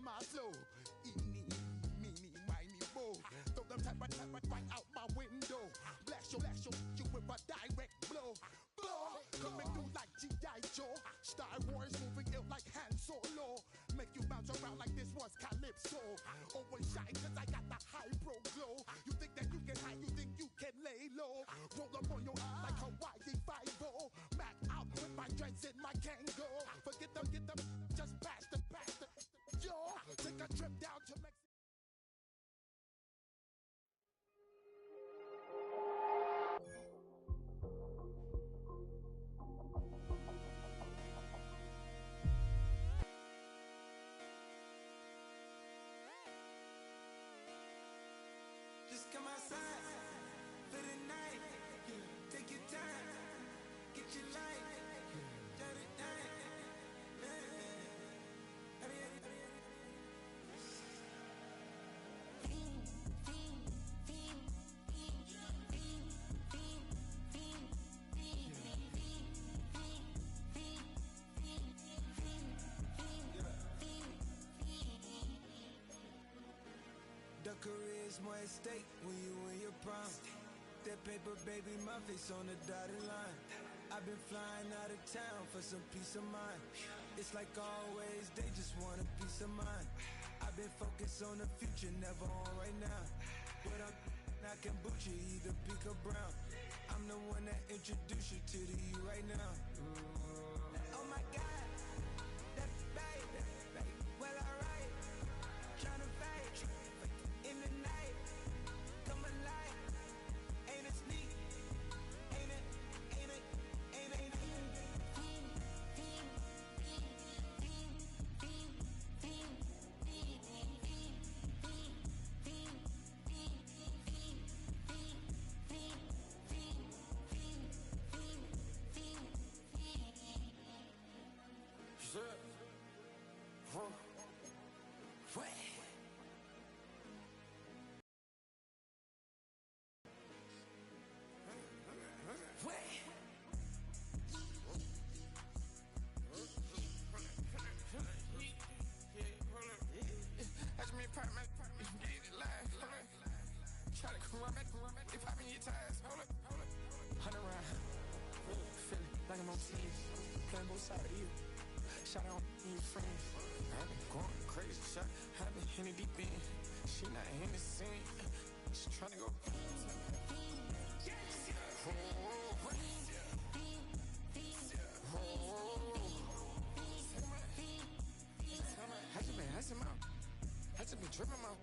my flow. Eeny, meeny, miny, mo. Throw them type right out my window. Blast you with a direct blow. Blow, coming through like G.I. Joe. Star Wars moving ill like Han Solo. Make you bounce around like this was Calypso. Always shine cause I got the high pro glow. You think that you can hide, you think you can lay low. Roll up on your eye like Hawaii 5-0. Mac out with my dreads in my Kango. Forget them, get them, just pass the. Yo, take a trip down to Mexico. Just come outside for the night. Take your time, get your light. Dirty night. The career's more at stake when you in your prime. That paper, baby, my face on the dotted line. I've been flying out of town for some peace of mind. It's like always, they just want a peace of mind. I've been focused on the future, never on right now. But I can boot you either pink or brown. I'm the one that introduced you to the you right now. Oh my God, that baby, well alright. Tryna fight in the night, come alive. Ain't it sneak? Ain't it? Like I'm on TV, playing both sides of you. Shout out to your friends. I've been going crazy, shot. I've been in it deep in. She not in the scene. She tryna go. I just been tripping out.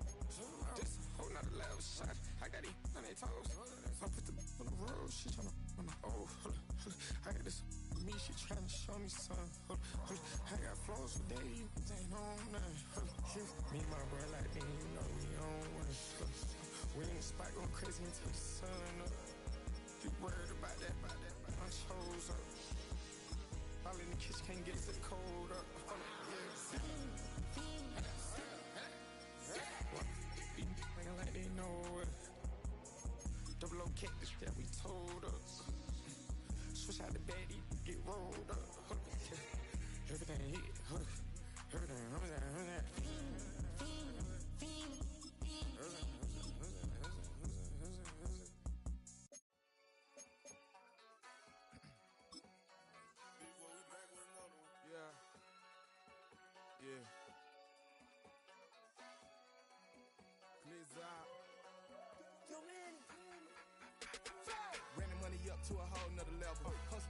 Just holding out a loud shot. I got it on their toes. I put the on the road. She tryna on the hold up. I got this me. She tryna show me something. Hold up. I got flows for days. Ain't on nothing. Me and my bro like me. You know we on one. We in the spot going crazy until the sun up. You worried about that? I chose up. All in the kitchen can't get the cold up. Be nigga like they know it. Double O cactus that we told us. Switch out the baddie, get rolled up. Everything hit, everything. Yeah. Blizzard. Yo, man. Ran the money up to a whole nother level. Hustle,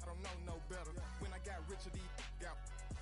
I don't know no better. When I got richer, these got.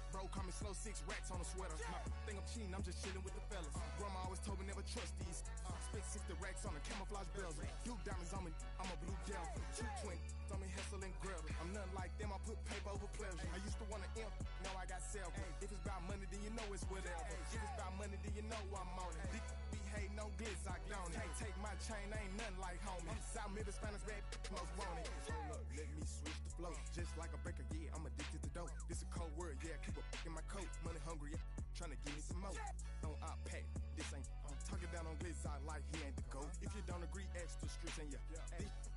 Bro, call me slow, 6 racks on a sweater. My thing I'm cheating, I'm just chilling with the fellas. Grandma always told me never trust these. Spent 60 racks on a camouflage bells. Duke diamonds on me, I'm a blue gel. 220 on me, Hessel and Gretel. I'm nothing like them, I put paper over pleasure. I used to want to imp, now I got several. If it's about money, then you know it's whatever. If it's about money, then you know I'm on it. Be hating on glitz, I don't it. Can't take my chain, ain't nothing like homie. South Middle Spanish bad most want it. Hold up, let me switch the flow. Just like a breaker, yeah, I'm addicted to dope. This a cold word, yeah, keep a in my coat. Money hungry, yeah, tryna give me some more. Don't I pack, this ain't. I'm talking down on glitz, I like he ain't the GOAT. If you don't agree, ask the streets and this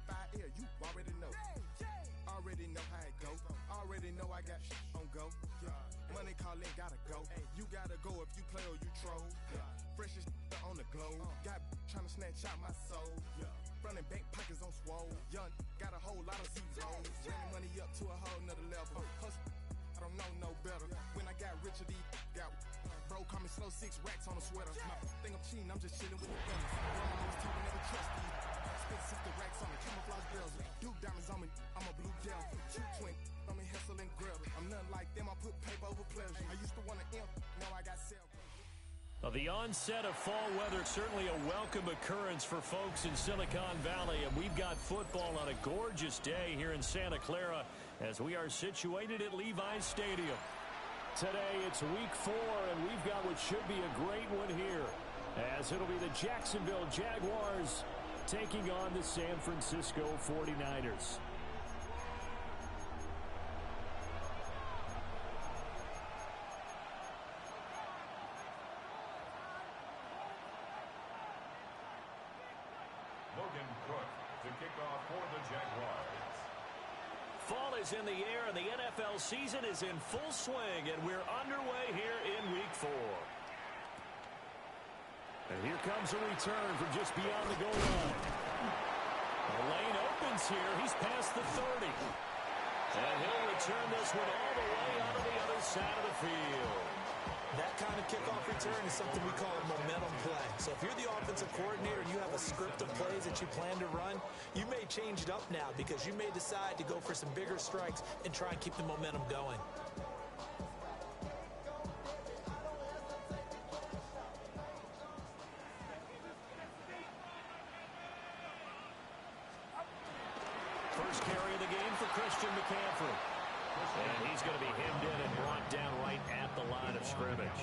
5 air, you already know. Already know how it go. Already know I got on go. money calling, gotta go. You gotta go if you play or you troll. Fresh as on the glow. Got trying to snatch out my soul. Running bank pockets on swole. Young, got a whole lot of zeros. Running money up to a whole nother level. Hustle, I don't know no better. When I got richer, these got bro, call me slow 6 racks on a sweater. My think I'm cheating, I'm just chilling with the fellas. Grandma always told me never trust these. Spent 60 racks on me, camouflage bells. Duke diamonds on me, I'm a blue gel. Shoot twin, on me hustle and grab. I'm nothing like them, I put paper over pleasure. I used to want to imp, now I got self. The onset of fall weather, certainly a welcome occurrence for folks in Silicon Valley, and we've got football on a gorgeous day here in Santa Clara as we are situated at Levi's Stadium. Today it's week 4, and we've got what should be a great one here, as it'll be the Jacksonville Jaguars taking on the San Francisco 49ers. Fall is in the air, and the NFL season is in full swing, and we're underway here in week 4. And here comes a return from just beyond the goal line. The lane opens here. He's past the 30. And he'll return this one all the way out of the other side of the field. That kind of kickoff return is something we call a momentum play. So if you're the offensive coordinator and you have a script of plays that you plan to run, you may change it up now because you may decide to go for some bigger strikes and try and keep the momentum going. First carry of the game for Christian McCaffrey. And he's going to be hemmed in and brought down right at the line of scrimmage.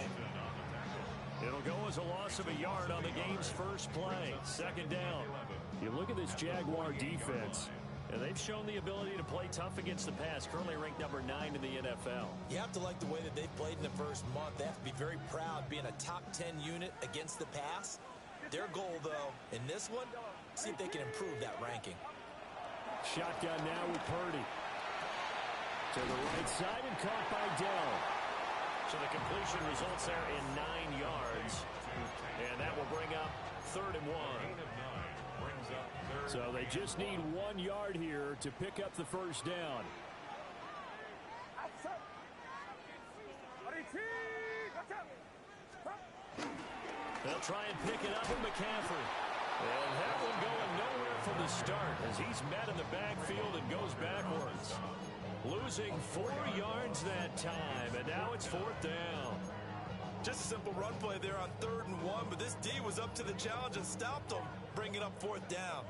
It'll go as a loss of a yard on the game's first play. Second down. You look at this Jaguar defense, and they've shown the ability to play tough against the pass, currently ranked number 9 in the NFL. You have to like the way that they've played in the first month. They have to be very proud being a top 10 unit against the pass. Their goal, though, in this one, see if they can improve that ranking. Shotgun now with Purdy. To the right side and caught by Dell. So the completion results there in 9 yards. And that will bring up 3rd and 1. So they just need 1 yard here to pick up the first down. They'll try and pick it up with McCaffrey. And that one going nowhere from the start as he's met in the backfield and goes backwards. Losing 4 yards that time, and now it's 4th down. Just a simple run play there on 3rd and 1, but this D was up to the challenge and stopped them, bringing up 4th down.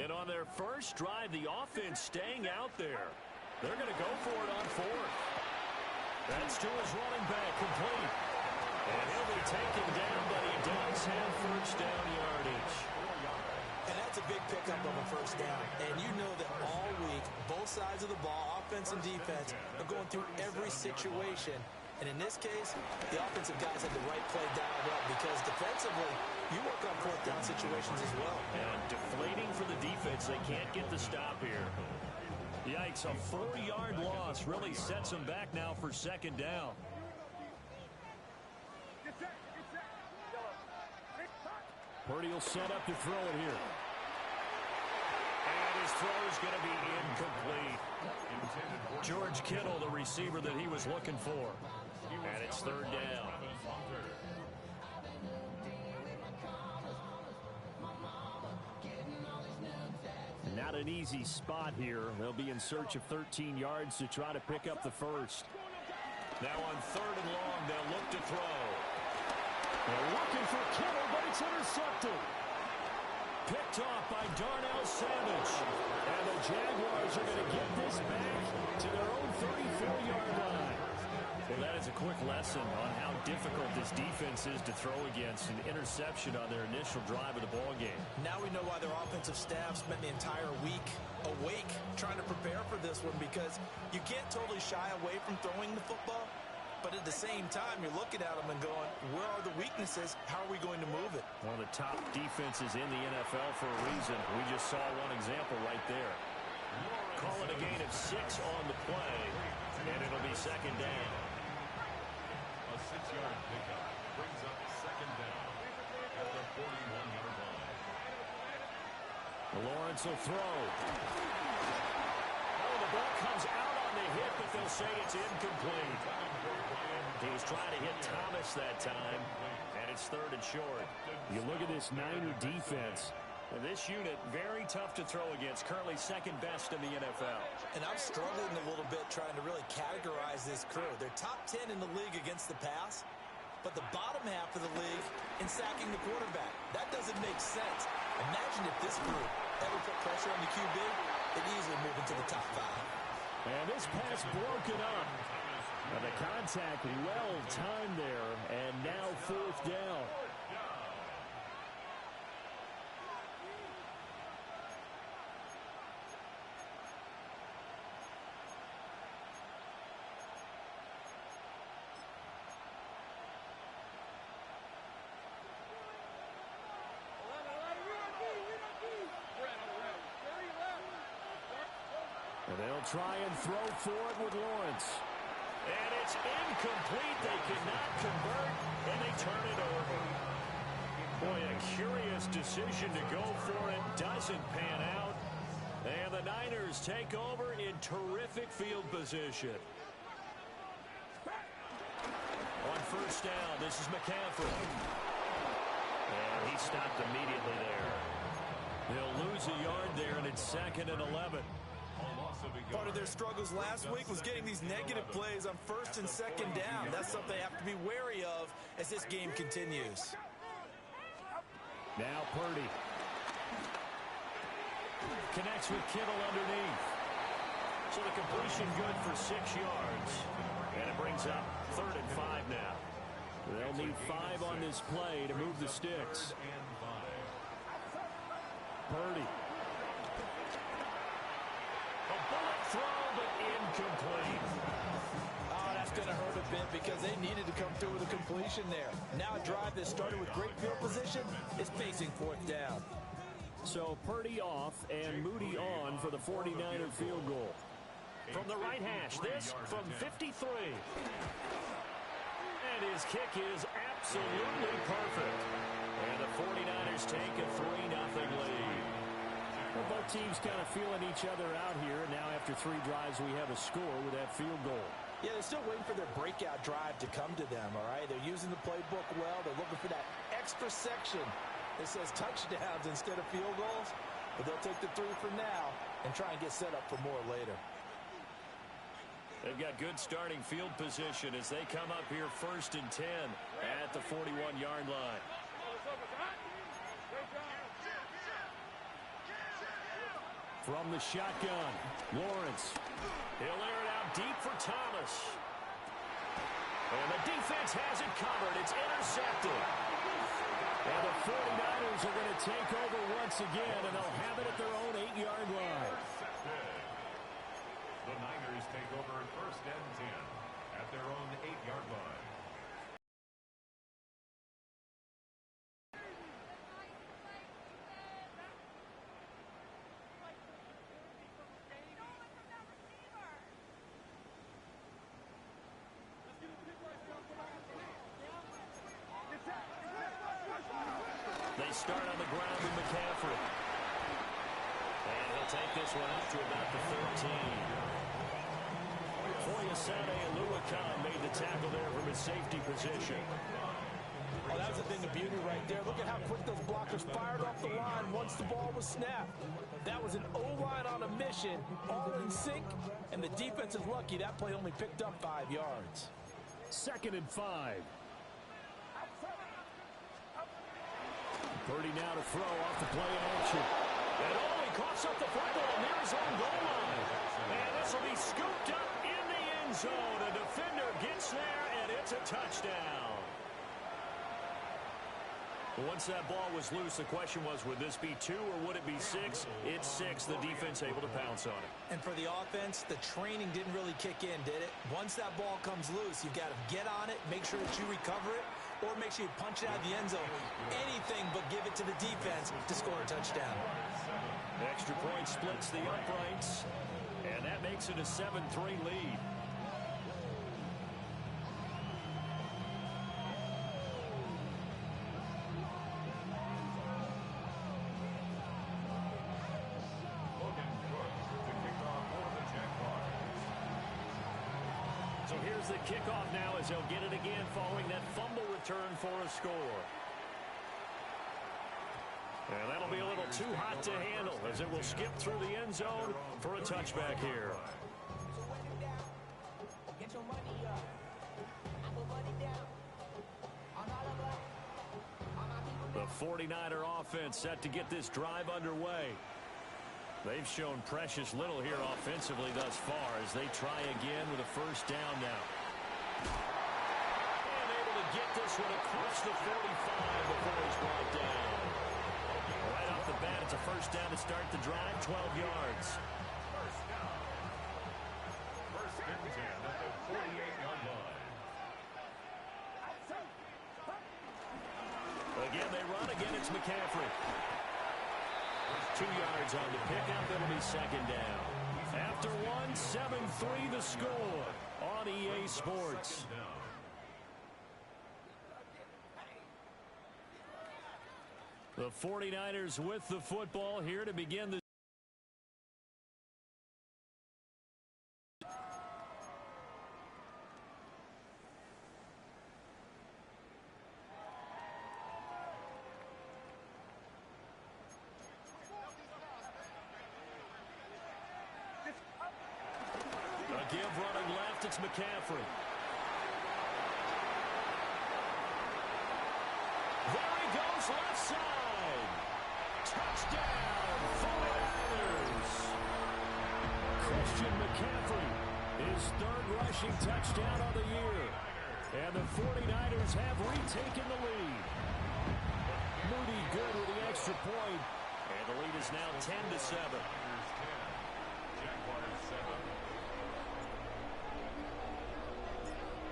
And on their first drive, the offense staying out there. They're going to go for it on 4th. That's to his running back, complete. And he'll be taken down, but he does have first down yardage. And that's a big pickup of a first down. And you know that all week, both sides of the ball, offense and defense, are going through every situation. And in this case, the offensive guys had the right play dialed up because defensively, you work on 4th down situations as well. And deflating for the defense. They can't get the stop here. Yikes, a 4-yard loss really sets them back now for 2nd down. Purdy will set up to throw it here. And his throw is going to be incomplete. George Kittle, the receiver that he was looking for. And it's 3rd down. Not an easy spot here. They'll be in search of 13 yards to try to pick up the first. Now on 3rd and long, they'll look to throw. They're looking for Kittle, but it's intercepted. Picked off by Darnell Savage. And the Jaguars are going to get this back to their own 34-yard line. Well, that is a quick lesson on how difficult this defense is to throw against. An interception on their initial drive of the ballgame. Now we know why their offensive staff spent the entire week awake trying to prepare for this one, because you can't totally shy away from throwing the football. But at the same time, you're looking at them and going, where are the weaknesses? How are we going to move it? One of the top defenses in the NFL for a reason. We just saw one example right there. Call it a gain of 6 on the play, and it'll be 2nd down. 6-yard pickup brings up second down at the 41-yard line. Lawrence will throw. Oh, the ball comes out on the hit, but they'll say it's incomplete. He's trying to hit Thomas that time, and it's third and short. You look at this Niner defense. And this unit, very tough to throw against, currently second best in the NFL. And I'm struggling a little bit trying to really categorize this crew. They're top 10 in the league against the pass, but the bottom half of the league in sacking the quarterback. That doesn't make sense. Imagine if this group ever put pressure on the QB, they'd easily move into the top 5. And this pass broken up. And the contact well timed there, and now fourth down. And they'll try and throw for it with Lawrence. And it's incomplete. They cannot convert, and they turn it over. Boy, a curious decision to go for it. Doesn't pan out. And the Niners take over in terrific field position. On first down, this is McCaffrey. And he stopped immediately there. They'll lose a yard there, and it's 2nd and 11. Part of their struggles last week was getting these negative plays on first and second down. That's something they have to be wary of as this game continues. Now Purdy. Connects with Kittle underneath. So the completion good for 6 yards. And it brings up 3rd and 5 now. They'll need 5 on this play to move the sticks. Purdy. Throw, but incomplete. Oh, that's going to hurt a bit because they needed to come through with a completion there. Now a drive that started with great field position is facing 4th down. So Purdy off and Moody on for the 49er field goal. From the right hash, this from 53. And his kick is absolutely perfect. And the 49ers take a 3-0 lead. Well, both teams kind of feeling each other out here. And now after 3 drives, we have a score with that field goal. Yeah, they're still waiting for their breakout drive to come to them, all right? They're using the playbook well. They're looking for that extra section that says touchdowns instead of field goals. But they'll take the 3 for now and try and get set up for more later. They've got good starting field position as they come up here 1st and 10 at the 41-yard line. From the shotgun, Lawrence. He'll air it out deep for Thomas. And the defense has it covered. It's intercepted. And the 49ers are going to take over once again, and they'll have it at their own 8-yard line. The Niners take over 1st and 10 at their own 8-yard line. They start on the ground with McCaffrey. And he'll take this one up to about the 13. Foyesade Aluakon made the tackle there from his safety position. Oh, that was the thing of beauty right there. Look at how quick those blockers fired off the line once the ball was snapped. That was an O-line on a mission, all in sync, and the defense is lucky that play only picked up 5 yards. 2nd and 5. Purdy now to throw off the play in action. And he coughs up the football near his own goal line. And this will be scooped up in the end zone. A defender gets there, and it's a touchdown. Once that ball was loose, the question was, would this be 2 or would it be 6? It's 6. The defense able to pounce on it. And for the offense, the training didn't really kick in, did it? Once that ball comes loose, you've got to get on it, make sure that you recover it, or make sure you punch it out of the end zone. Anything but give it to the defense to score a touchdown. Extra point splits the uprights, and that makes it a 7-3 lead. Here's the kickoff now as they'll get it again following that fumble return for a score. And that'll be a little too hot to handle as it will skip through the end zone for a touchback here. The 49er offense set to get this drive underway. They've shown precious little here offensively thus far as they try again with a first down now. And able to get this one across the 45 before he's brought down. Right off the bat, it's a first down to start the drive, 12 yards. First and 10 at the 48-yard line. Again, they run. Again, it's McCaffrey. 2 yards on the pickup. It'll be second down. After one, 7-3 the score on EA Sports. The 49ers with the football here to begin the give running left, it's McCaffrey. There he goes, left side. Touchdown, 49ers. Christian McCaffrey, his third rushing touchdown of the year. And the 49ers have retaken the lead. Moody good with the extra point. And the lead is now 10-7.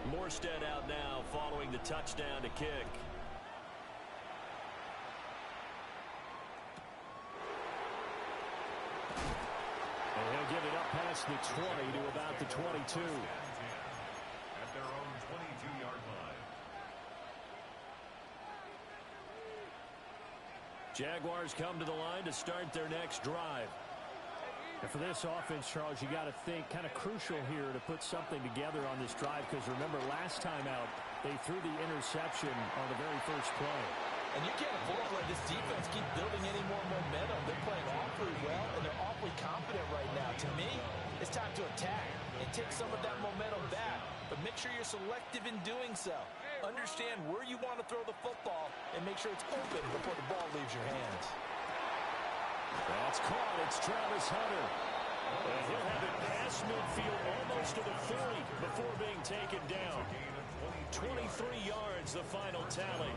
Morstead out now following the touchdown to kick. And he'll get it up past the 20 to about the 22. At their own 22-yard line. Jaguars come to the line to start their next drive. And for this offense, Charles, you got to think kind of crucial here to put something together on this drive because remember last time out they threw the interception on the very first play. And you can't afford to let this defense keep building any more momentum. They're playing awfully well, and they're awfully confident right now. To me, it's time to attack and take some of that momentum back. But make sure you're selective in doing so. Understand where you want to throw the football and make sure it's open before the ball leaves your hands. That's caught. It's Travis Hunter. And he'll have it past midfield almost to the 40 before being taken down. 23 yards, the final tally.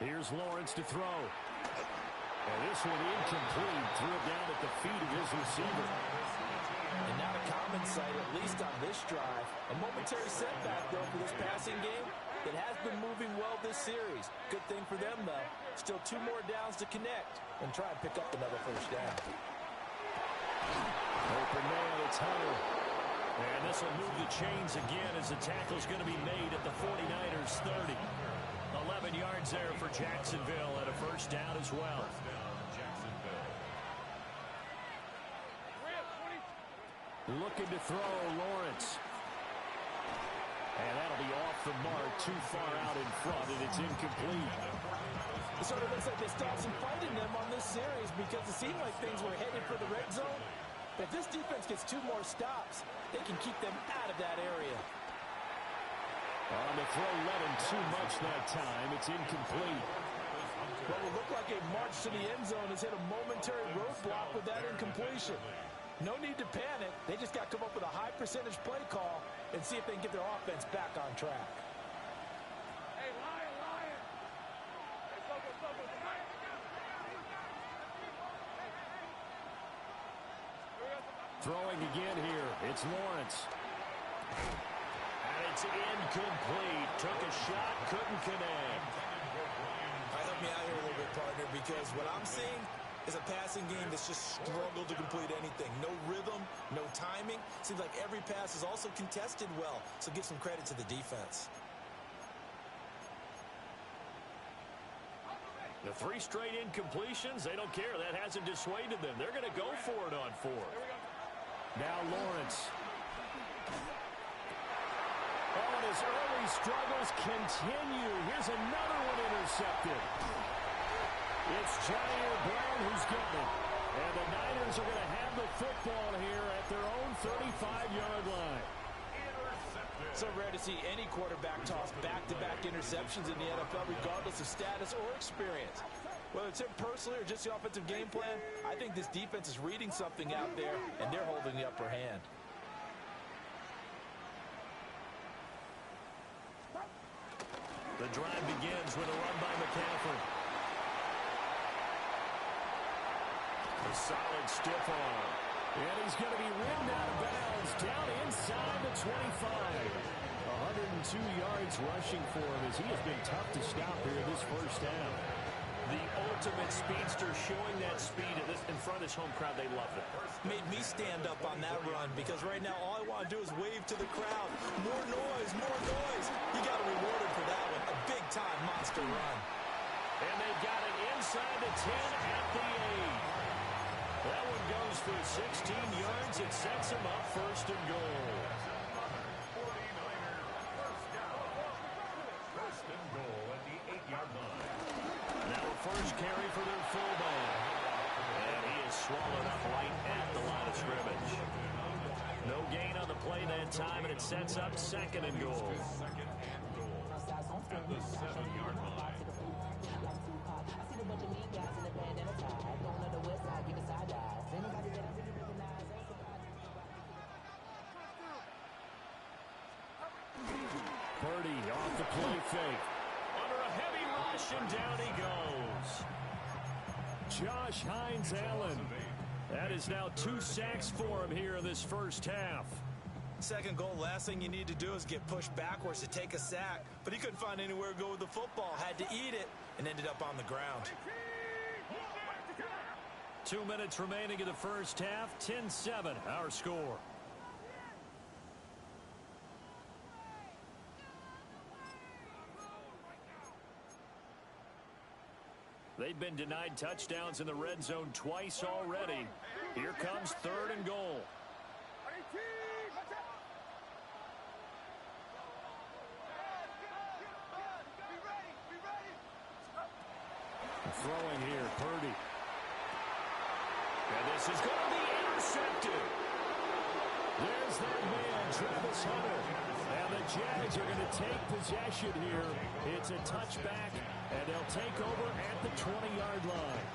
Here's Lawrence to throw. And this one incomplete. Threw it down at the feet of his receiver. And not a common sight, at least on this drive. A momentary setback, though, for this passing game that has been moving well this series. Good thing for them, though. Still 2 more downs to connect and try and pick up another first down. Open man, it's Hunter. And this will move the chains again as the tackle's going to be made at the 49ers 30. 11 yards there for Jacksonville and a first down as well. Looking to throw, Lawrence. And that'll be off the mark, too far out in front, and it's incomplete. It sort of looks like they stopped some fight in them on this series because it seemed like things were headed for the red zone. But if this defense gets 2 more stops, they can keep them out of that area. On the throw, let him too much that time. It's incomplete. What will look like a march to the end zone has hit a momentary roadblock with that incompletion. No need to panic. They just got to come up with a high percentage play call and see if they can get their offense back on track. Hey, Lion! Hey, go. Throwing again here. It's Lawrence. And it's incomplete. Took a shot, couldn't connect. Help me out here a little bit, partner, because what I'm seeing is a passing game that's just struggled to complete anything. No rhythm, no timing. Seems like every pass is also contested well, so give some credit to the defense. The 3 straight incompletions, they don't care. That hasn't dissuaded them. They're going to go for it on 4th. Now Lawrence. Oh, and his early struggles continue. Here's another one intercepted. It's Jair Brown who's getting it. And the Niners are going to have the football here at their own 35-yard line. So rare to see any quarterback toss back-to-back interceptions in the NFL, regardless of status or experience. Whether it's him personally or just the offensive game plan, I think this defense is reading something out there, and they're holding the upper hand. The drive begins with a run by McCaffrey. A solid stiff arm. And he's going to be rimmed out of bounds down inside the 25. 102 yards rushing for him as he has been tough to stop here this first down. The ultimate speedster, showing that speed in front of this home crowd. They love it. Made me stand up on that run because right now all I want to do is wave to the crowd. More noise, more noise. You got to reward him for that one. A big-time monster run. And they got it inside the 10 at the 8. That one goes for 16 yards. It sets him up 1st and goal. First and goal at the 8-yard line. Now a first carry for their fullback. And he is swallowed up right at the line of scrimmage. No gain on the play that time, and it sets up 2nd and goal. Second and goal at the 7-yard line. Purdy off the play fake. Under a heavy rush, and down he goes. Josh Hines Allen. That is now 2 sacks for him here in this first half. Second goal, last thing you need to do is get pushed backwards to take a sack. But he couldn't find anywhere to go with the football. Had to eat it and ended up on the ground. 2 minutes remaining in the first half. 10-7, our score. They've been denied touchdowns in the red zone twice already. Here comes 3rd and goal. Throwing here, Purdy. And this is going to be intercepted. There's that man, Travis Hunter. And the Jags are going to take possession here. It's a touchback, and they'll take over at the 20-yard line.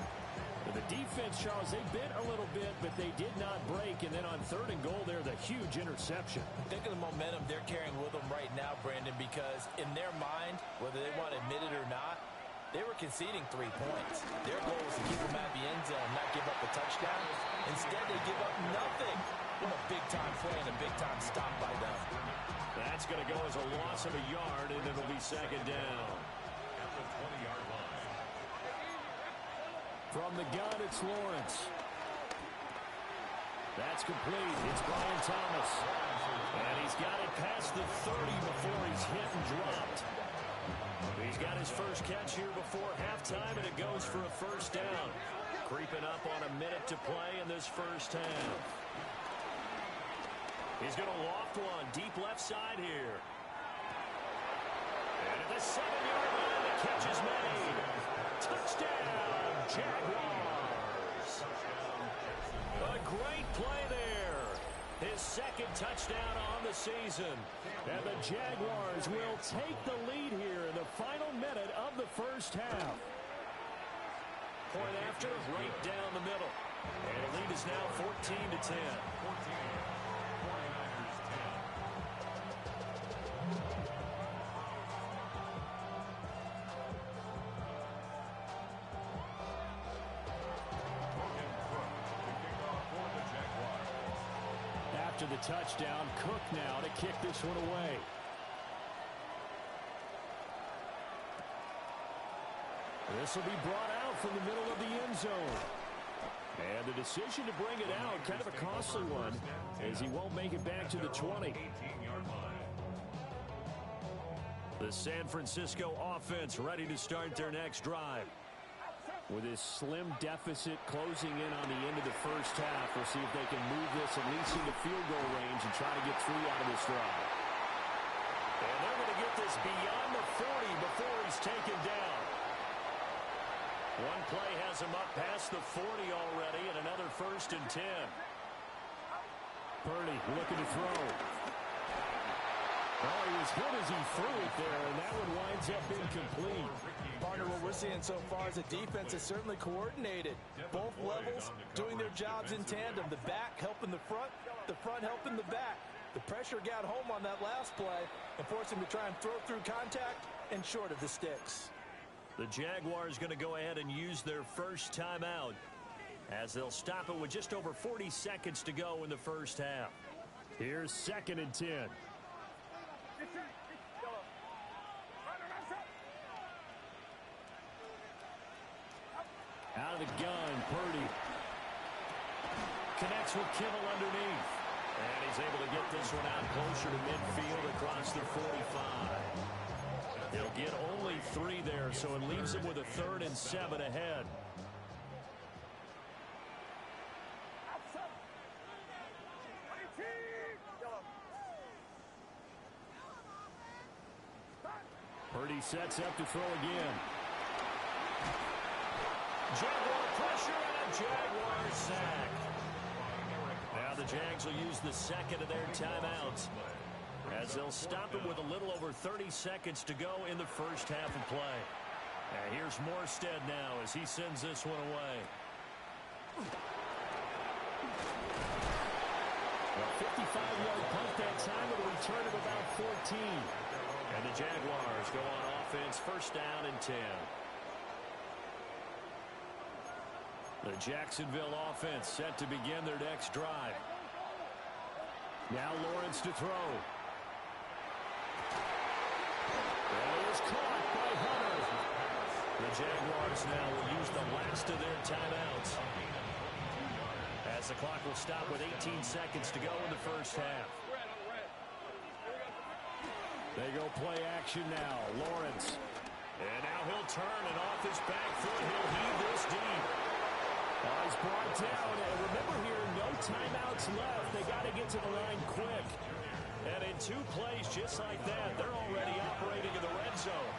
And the defense, Charles, they bit a little bit, but they did not break. And then on 3rd and goal, there's a huge interception. Think of the momentum they're carrying with them right now, Brandon, because in their mind, whether they want to admit it or not, they were conceding 3 points. Their goal was to keep them at the end zone, not give up a touchdown. Instead, they give up nothing. What a big-time play and a big-time stop by them. That's going to go as a loss of a yard, and it'll be 2nd down. At the 20-yard line. From the gun, it's Lawrence. That's complete. It's Brian Thomas. And he's got it past the 30 before he's hit and dropped. He's got his first catch here before halftime, and it goes for a first down. Creeping up on a minute to play in this first half. He's going to loft one deep left side here. And at the 7-yard line, the catch is made. Touchdown, Jaguars. A great play there. His 2nd touchdown on the season. And the Jaguars will take the lead here in the final minute of the first half. Point after, right down the middle. And the lead is now 14-10. 49ers 10. After the touchdown, Cook now to kick this one away. This will be brought out from the middle of the end zone. And the decision to bring it out, kind of a costly one, as he won't make it back to the 20. The San Francisco offense ready to start their next drive. With this slim deficit closing in on the end of the first half, we'll see if they can move this at least into field goal range and try to get 3 out of this drive. And they're going to get this beyond the 40 before he's taken down. One play has him up past the 40 already, and another 1st and 10. Purdy looking to throw. Oh, he was hit as he threw it there, and that one winds up incomplete. Partner, what we're seeing so far is the defense is certainly coordinated. Both levels doing their jobs in tandem. The back helping the front helping the back. The pressure got home on that last play and forced him to try and throw through contact and short of the sticks. The Jaguars going to go ahead and use their first timeout as they'll stop it with just over 40 seconds to go in the first half. Here's 2nd and 10. Out of the gun, Purdy. Connects with Kittle underneath. And he's able to get this one out closer to midfield across the 45. He'll get only 3 there, so it leaves him with a 3rd and 7 ahead. Purdy sets up to throw again. Jaguar pressure and a Jaguar sack. Now the Jags will use the 2nd of their timeouts as they'll stop it with a little over 30 seconds to go in the first half of play. And here's Morstead now as he sends this one away. A 55-yard punt that time with a return of about 14. And the Jaguars go on offense, 1st down and 10. The Jacksonville offense set to begin their next drive. Now Lawrence to throw. And it is caught by Hunter. The Jaguars now will use the last of their timeouts as the clock will stop with 18 seconds to go in the first half. They go play action now. Lawrence. And now he'll turn, and off his back foot, he'll heave this deep. He's brought down, and remember here, no timeouts left. They got to get to the line quick. And in 2 plays just like that, they're already operating in the red zone.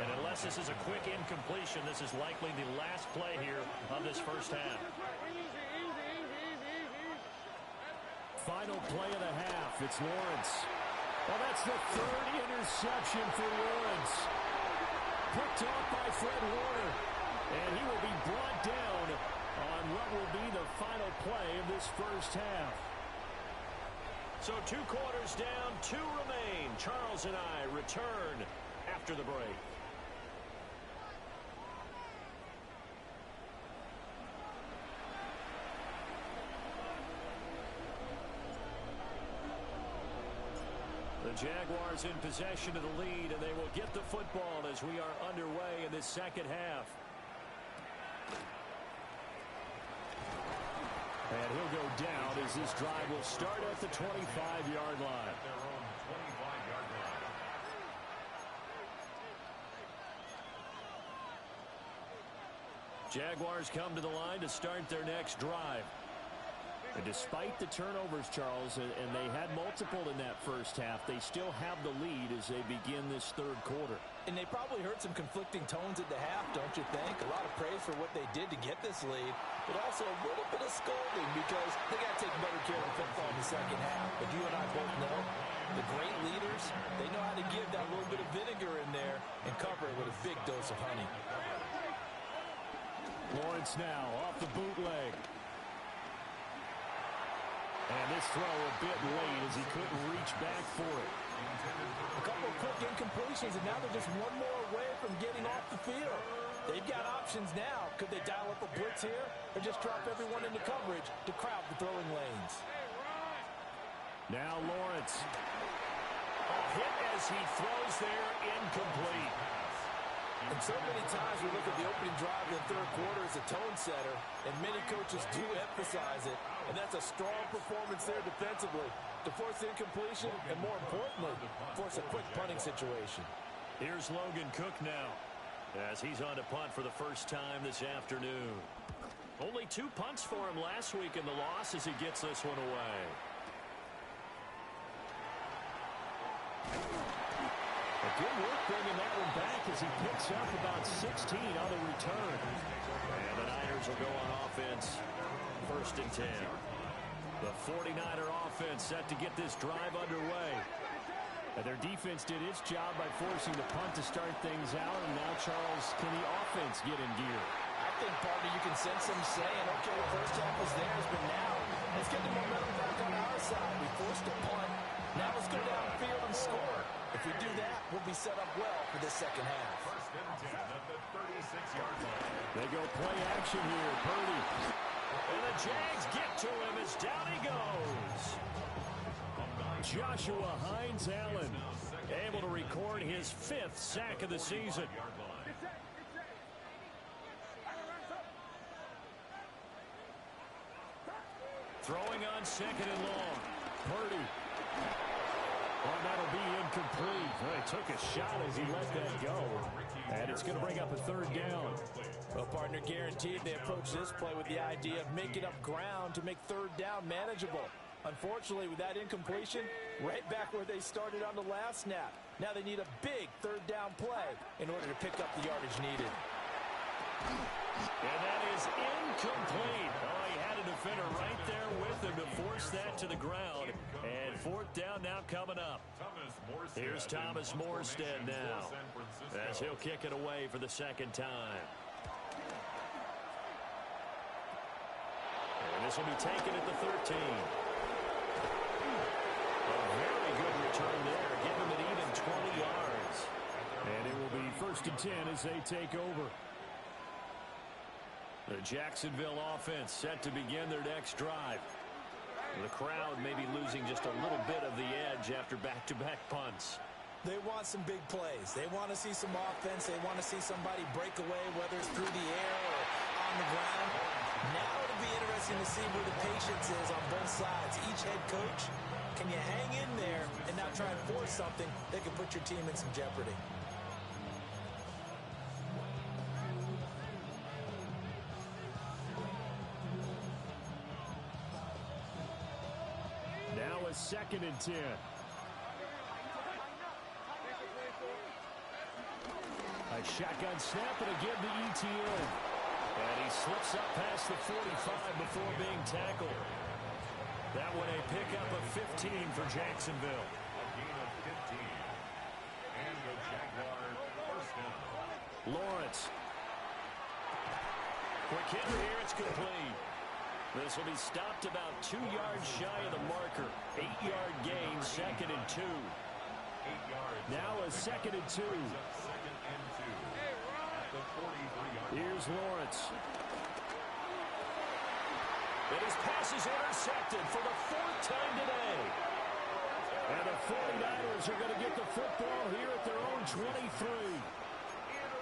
And unless this is a quick incompletion, this is likely the last play here of this first half. Final play of the half, it's Lawrence. Well, that's the 3rd interception for Lawrence. Picked off by Fred Warner. And he will be brought down on what will be the final play of this first half. So 2 quarters down, 2 remain. Charles and I return after the break. The Jaguars in possession of the lead, and they will get the football as we are underway in this second half. And he'll go down as this drive will start at the 25-yard line. Jaguars come to the line to start their next drive. And despite the turnovers, Charles, and they had multiple in that first half, they still have the lead as they begin this 3rd quarter. And they probably heard some conflicting tones at the half, don't you think? A lot of praise for what they did to get this lead, but also a little bit of scolding because they got to take better care of the football in the second half. But you and I both know the great leaders, they know how to give that little bit of vinegar in there and cover it with a big dose of honey. Lawrence now off the bootleg. And this throw a bit late as he couldn't reach back for it. A couple of quick incompletions, and now they're just one more away from getting off the field. They've got options now. Could they dial up a blitz here or just drop everyone into coverage to crowd the throwing lanes? Now Lawrence. A hit as he throws there, incomplete. And so many times we look at the opening drive in the third quarter as a tone setter, and many coaches do emphasize it. And that's a strong performance there defensively to force incompletion and, more importantly, force a quick punting situation. Here's Logan Cook now as he's on to punt for the first time this afternoon. Only 2 punts for him last week in the loss as he gets this one away. Good work bringing that one back as he picks up about 16 on the return. And the Niners will go on offense. 1st and 10. The 49er offense set to get this drive underway. And their defense did its job by forcing the punt to start things out. And now, Charles, can the offense get in gear? I think, partner, you can sense them saying, okay, the first half was theirs, but now let's get the momentum back on our side. We forced a punt. Now let's go downfield and score. If we do that, we'll be set up well for this second half. 1st and 10 at the 36-yard line. They go play action here. Purdy. And the Jags get to him as down he goes. Joshua Hines-Allen able to record his 5th sack of the season. Throwing on 2nd and long. Purdy. Well, that'll be incomplete. Well, he took a shot as he let that go. And it's going to bring up a 3rd down. Well, partner, guaranteed they approach this play with the idea of making up ground to make 3rd down manageable. Unfortunately, with that incompletion, right back where they started on the last snap. Now they need a big 3rd down play in order to pick up the yardage needed. And that is incomplete. Oh, he had a defender right there with him to force that to the ground. And 4th down now coming up. Here's Thomas Morstead now as he'll kick it away for the 2nd time. And this will be taken at the 13. A very good return there. Give him an even 20 yards. And it will be 1st and 10 as they take over. The Jacksonville offense set to begin their next drive. The crowd may be losing just a little bit of the edge after back-to-back punts. They want some big plays. They want to see some offense. They want to see somebody break away, whether it's through the air or on the ground. Now it'll be interesting to see where the patience is on both sides. Each head coach, can you hang in there and not try and force something that can put your team in some jeopardy? Now a 2nd and 10. A shotgun snap and again the ETN. And he slips up past the 45 before being tackled. That one a pickup of 15 for Jacksonville. A gain of 15. And the Jaguars 1st down. Lawrence. Quick hitter here, it's complete. This will be stopped about 2 yards shy of the marker. 8-yard gain, 2nd and 2. 8 yards. Now a 2nd and 2. 2nd and 2. At the 43-yard line. Here's Lawrence. And his pass is intercepted for the 4th time today. And the 49ers are going to get the football here at their own 23.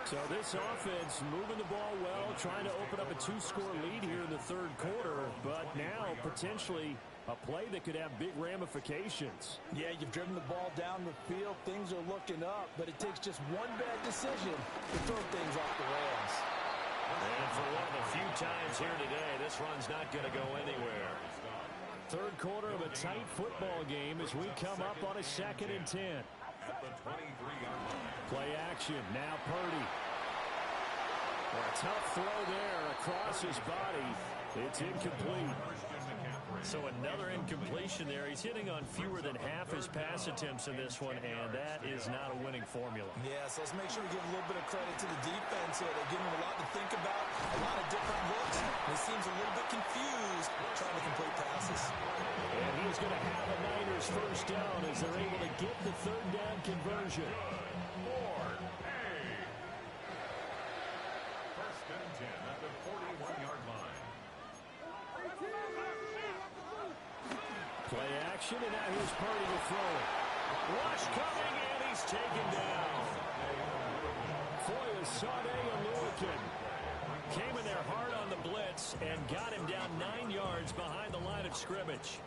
So this offense moving the ball well, trying to open up a 2-score lead here in the 3rd quarter, but now potentially a play that could have big ramifications. Yeah, you've driven the ball down the field. Things are looking up, but it takes just one bad decision to throw things off the rails. And for one of the few times here today, this run's not going to go anywhere. 3rd quarter of a tight football game as we come up on a 2nd and 10. At the 23-yard line. Play action. Now Purdy. A tough throw there across his body. It's incomplete. So another incompletion there. He's hitting on fewer than half his pass attempts in this one, and that is not a winning formula. Yeah, so let's make sure we give a little bit of credit to the defense here. They're giving him a lot to think about, a lot of different looks. And he seems a little bit confused trying to complete passes. And he's going to have a Niners 1st down as they're able to get the 3rd down conversion. 1st and 10 at the 41-yard line. Play action, and now here's Purdy to throw it. Rush coming, and he's taken down. Foye Sade Aluakin came in there hard on the blitz and got him down 9 yards behind the line of scrimmage.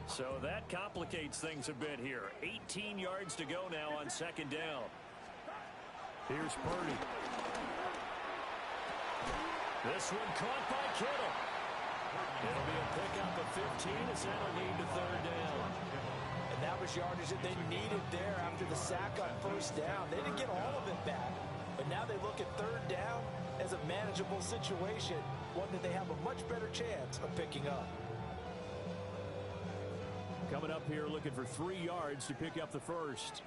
So that complicates things a bit here. 18 yards to go now on second down. Here's Purdy. This one caught by Kittle. It'll be a pickup of 15 as that'll lead to third down. And that was yardage that they needed there after the sack on first down. They didn't get all of it back, but now they look at third down as a manageable situation, one that they have a much better chance of picking up. Coming up here looking for 3 yards to pick up the first.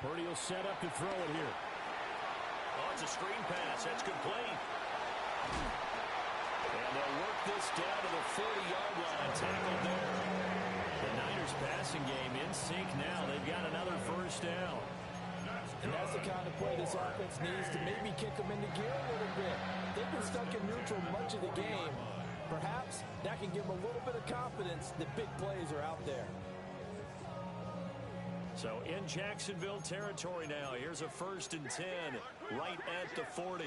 Purdy will set up to throw it here. Oh, it's a screen pass. That's complete. And they'll work this down to the 40-yard line. Tackled there. The Niners passing game in sync now. They've got another first down. And that's the kind of play this offense needs to maybe kick them into gear a little bit. They've been stuck in neutral much of the game. Perhaps that can give them a little bit of confidence that big plays are out there. So in Jacksonville territory now. Here's a 1st and 10 right at the 40.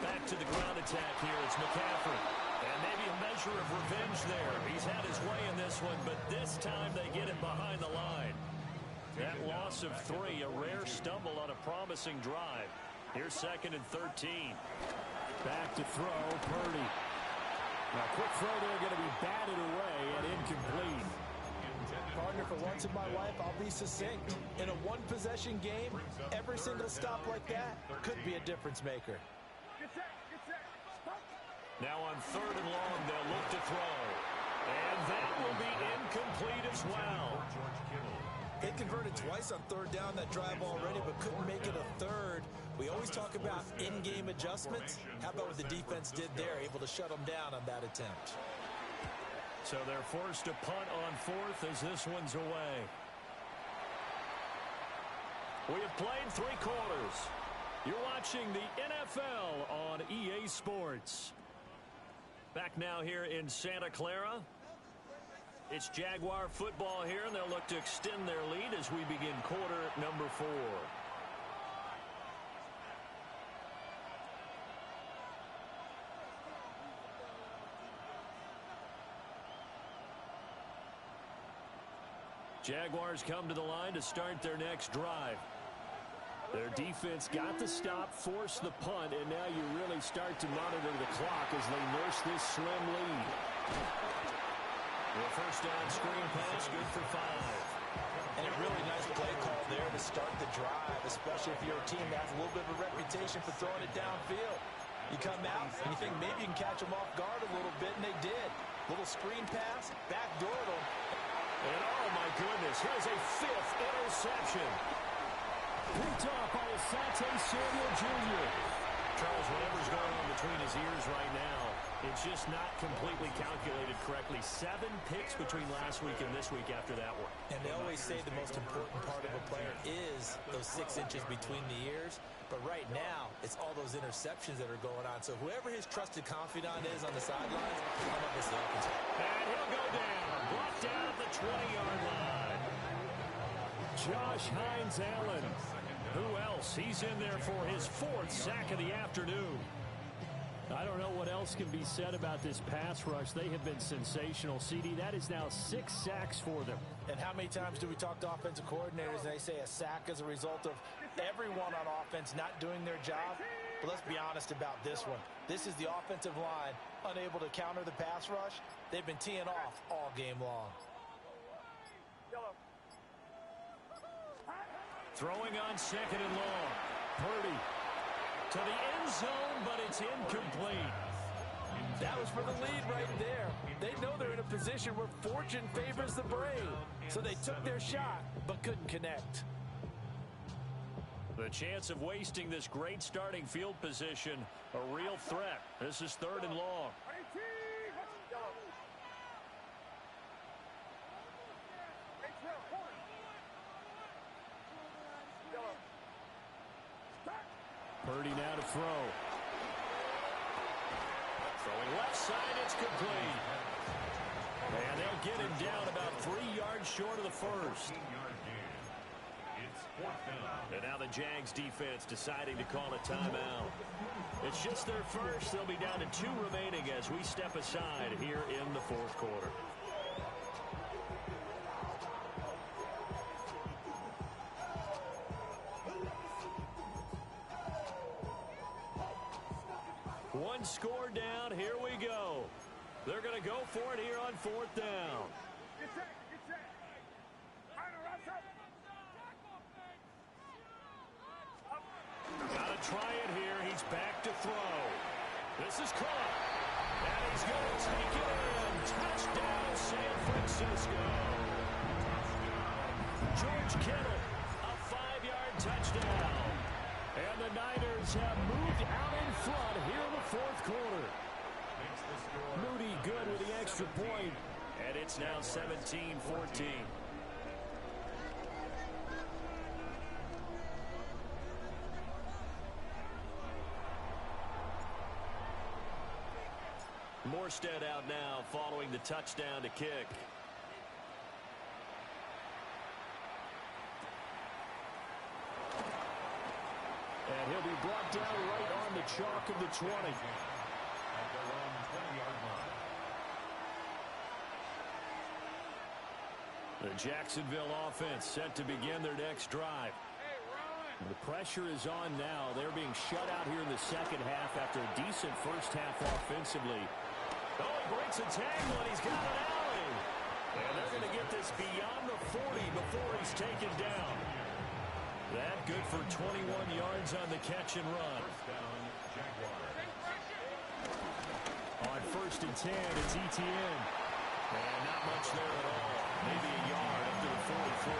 Back to the ground attack here. It's McCaffrey. And maybe a measure of revenge there. He's had his way in this one, but this time they get him behind the line. That loss of 3, a rare stumble on a promising drive. Here's 2nd and 13. Back to throw, Purdy. Now, quick throw there, going to be batted away and incomplete. Partner, for once in my life, I'll be succinct. In a one-possession game, every single stop like that could be a difference maker. Now on 3rd and long, they'll look to throw. And that will be incomplete as well. They converted twice on 3rd down that drive already, but couldn't make it a 3rd. We always talk about in-game adjustments. How about what the defense did there, able to shut them down on that attempt? So they're forced to punt on 4th as this one's away. We have played 3 quarters. You're watching the NFL on EA Sports. Back now here in Santa Clara. It's Jaguar football here, and they'll look to extend their lead as we begin quarter number 4. Jaguars come to the line to start their next drive. Their defense got the stop, forced the punt, and now you really start to monitor the clock as they nurse this slim lead. The first down screen pass, good for 5. And a really nice play call there to start the drive, especially if you're a team that has a little bit of a reputation for throwing it downfield. You come out and you think maybe you can catch them off guard a little bit, and they did. Little screen pass, backdoored them. And oh my goodness, here's a 5th interception. Picked off by Asante Samuel Jr. Charles, whatever's going on between his ears right now, it's just not completely calculated correctly. 7 picks between last week and this week after that one. And they always say the most important part of a player is those 6 inches between the ears. But right now, it's all those interceptions that are going on. So whoever his trusted confidant is on the sidelines, I'm going to miss the offense. And he'll go down. Brought down at the 20-yard line. Josh Hines Allen. Who else? He's in there for his 4th sack of the afternoon. I don't know what else can be said about this pass rush. They have been sensational. CD, that is now 6 sacks for them. And how many times do we talk to offensive coordinators and they say a sack as a result of everyone on offense not doing their job? But let's be honest about this one. This is the offensive line unable to counter the pass rush. They've been teeing off all game long. Throwing on 2nd and long. Purdy to the end zone, but it's incomplete. That was for the lead right there. They know they're in a position where fortune favors the brave. So they took their shot, but couldn't connect. The chance of wasting this great starting field position, a real threat. This is 3rd and long. Purdy now to throw. Throwing left side, it's complete. And they'll get him down about 3 yards short of the first. It's fourth down. And now the Jags defense deciding to call a timeout. It's just their first. They'll be down to 2 remaining as we step aside here in the fourth quarter. One score down. Here we go. They're going to go for it here on fourth down. Got to try it here. He's back to throw. This is caught. And he's going to take it in. Touchdown, San Francisco. George Kittle, a 5-yard touchdown. And the Niners have moved out in front here in the fourth quarter. Moody good with the extra point. And it's now 17-14. Morstead out now following the touchdown to kick. And he'll be brought down right on the chalk of the 20. At their own 20-yard line. The Jacksonville offense set to begin their next drive. The pressure is on now. They're being shut out here in the second half after a decent first half offensively. Oh, he breaks a tackle and he's got an alley. And they're going to get this beyond the 40 before he's taken down. That good for 21 yards on the catch and run. First down, Jaguars. On first and 10, it's Etienne. And not much there at all. Maybe a yard up to the 43.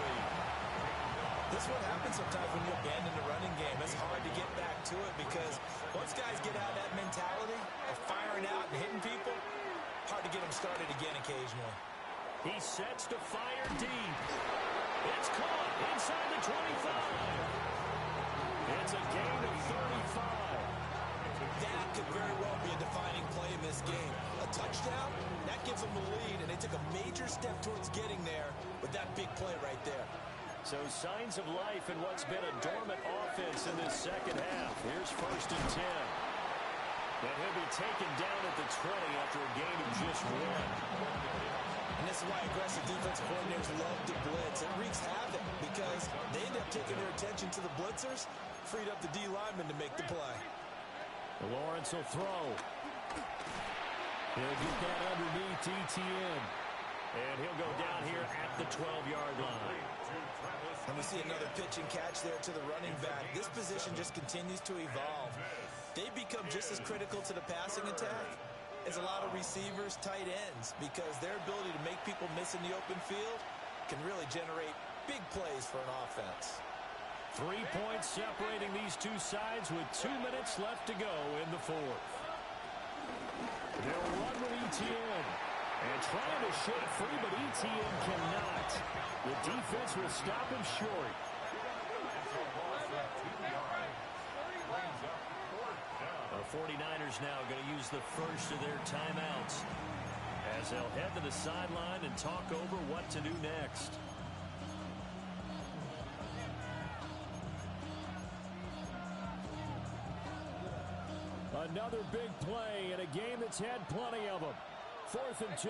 This is what happens sometimes when you abandon the running game. It's hard to get back to it because once guys get out of that mentality of firing out and hitting people, hard to get them started again occasionally. He sets to fire deep. It's caught inside the 25. It's a gain of 35. That could very well be a defining play in this game. A touchdown, that gives them the lead, and they took a major step towards getting there with that big play right there. So signs of life in what's been a dormant offense in this second half. Here's first and 10. And he'll be taken down at the 20 after a gain of just 1. And this is why aggressive defensive coordinators love to blitz. It wreaks havoc because they end up taking their attention to the blitzers, freed up the D lineman to make the play. Lawrence will throw. He'll get that underneath Etienne. And he'll go down here at the 12-yard line. And we see another pitch and catch there to the running back. This position just continues to evolve. They become just as critical to the passing attack as a lot of receivers, tight ends, because their ability to make people miss in the open field can really generate big plays for an offense. 3 points separating these two sides with 2 minutes left to go in the fourth. They'll run with Etienne. And trying to shake free, but Etienne cannot. The defense will stop him short. The 49ers now going to use the first of their timeouts as they'll head to the sideline and talk over what to do next. Another big play in a game that's had plenty of them. 4th and 2.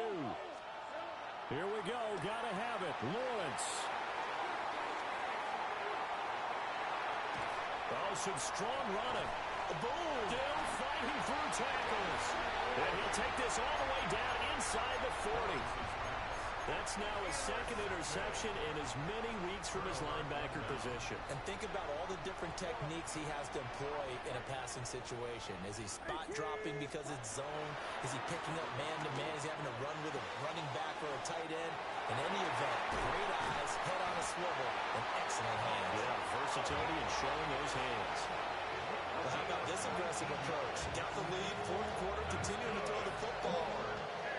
Here we go. Gotta have it. Lawrence. Oh, some strong running. Boom. Still fighting through tackles. And he'll take this all the way down inside the 40. That's now his second interception in as many weeks from his linebacker position. And think about all the different techniques he has to employ in a passing situation. Is he spot dropping because it's zone? Is he picking up man-to-man? Is he having to run with a running back or a tight end? In any event, great eyes, head on a swivel, and excellent hands. Yeah, versatility and showing those hands. Well, how about this aggressive approach? Got the lead, fourth quarter, continuing to throw the football.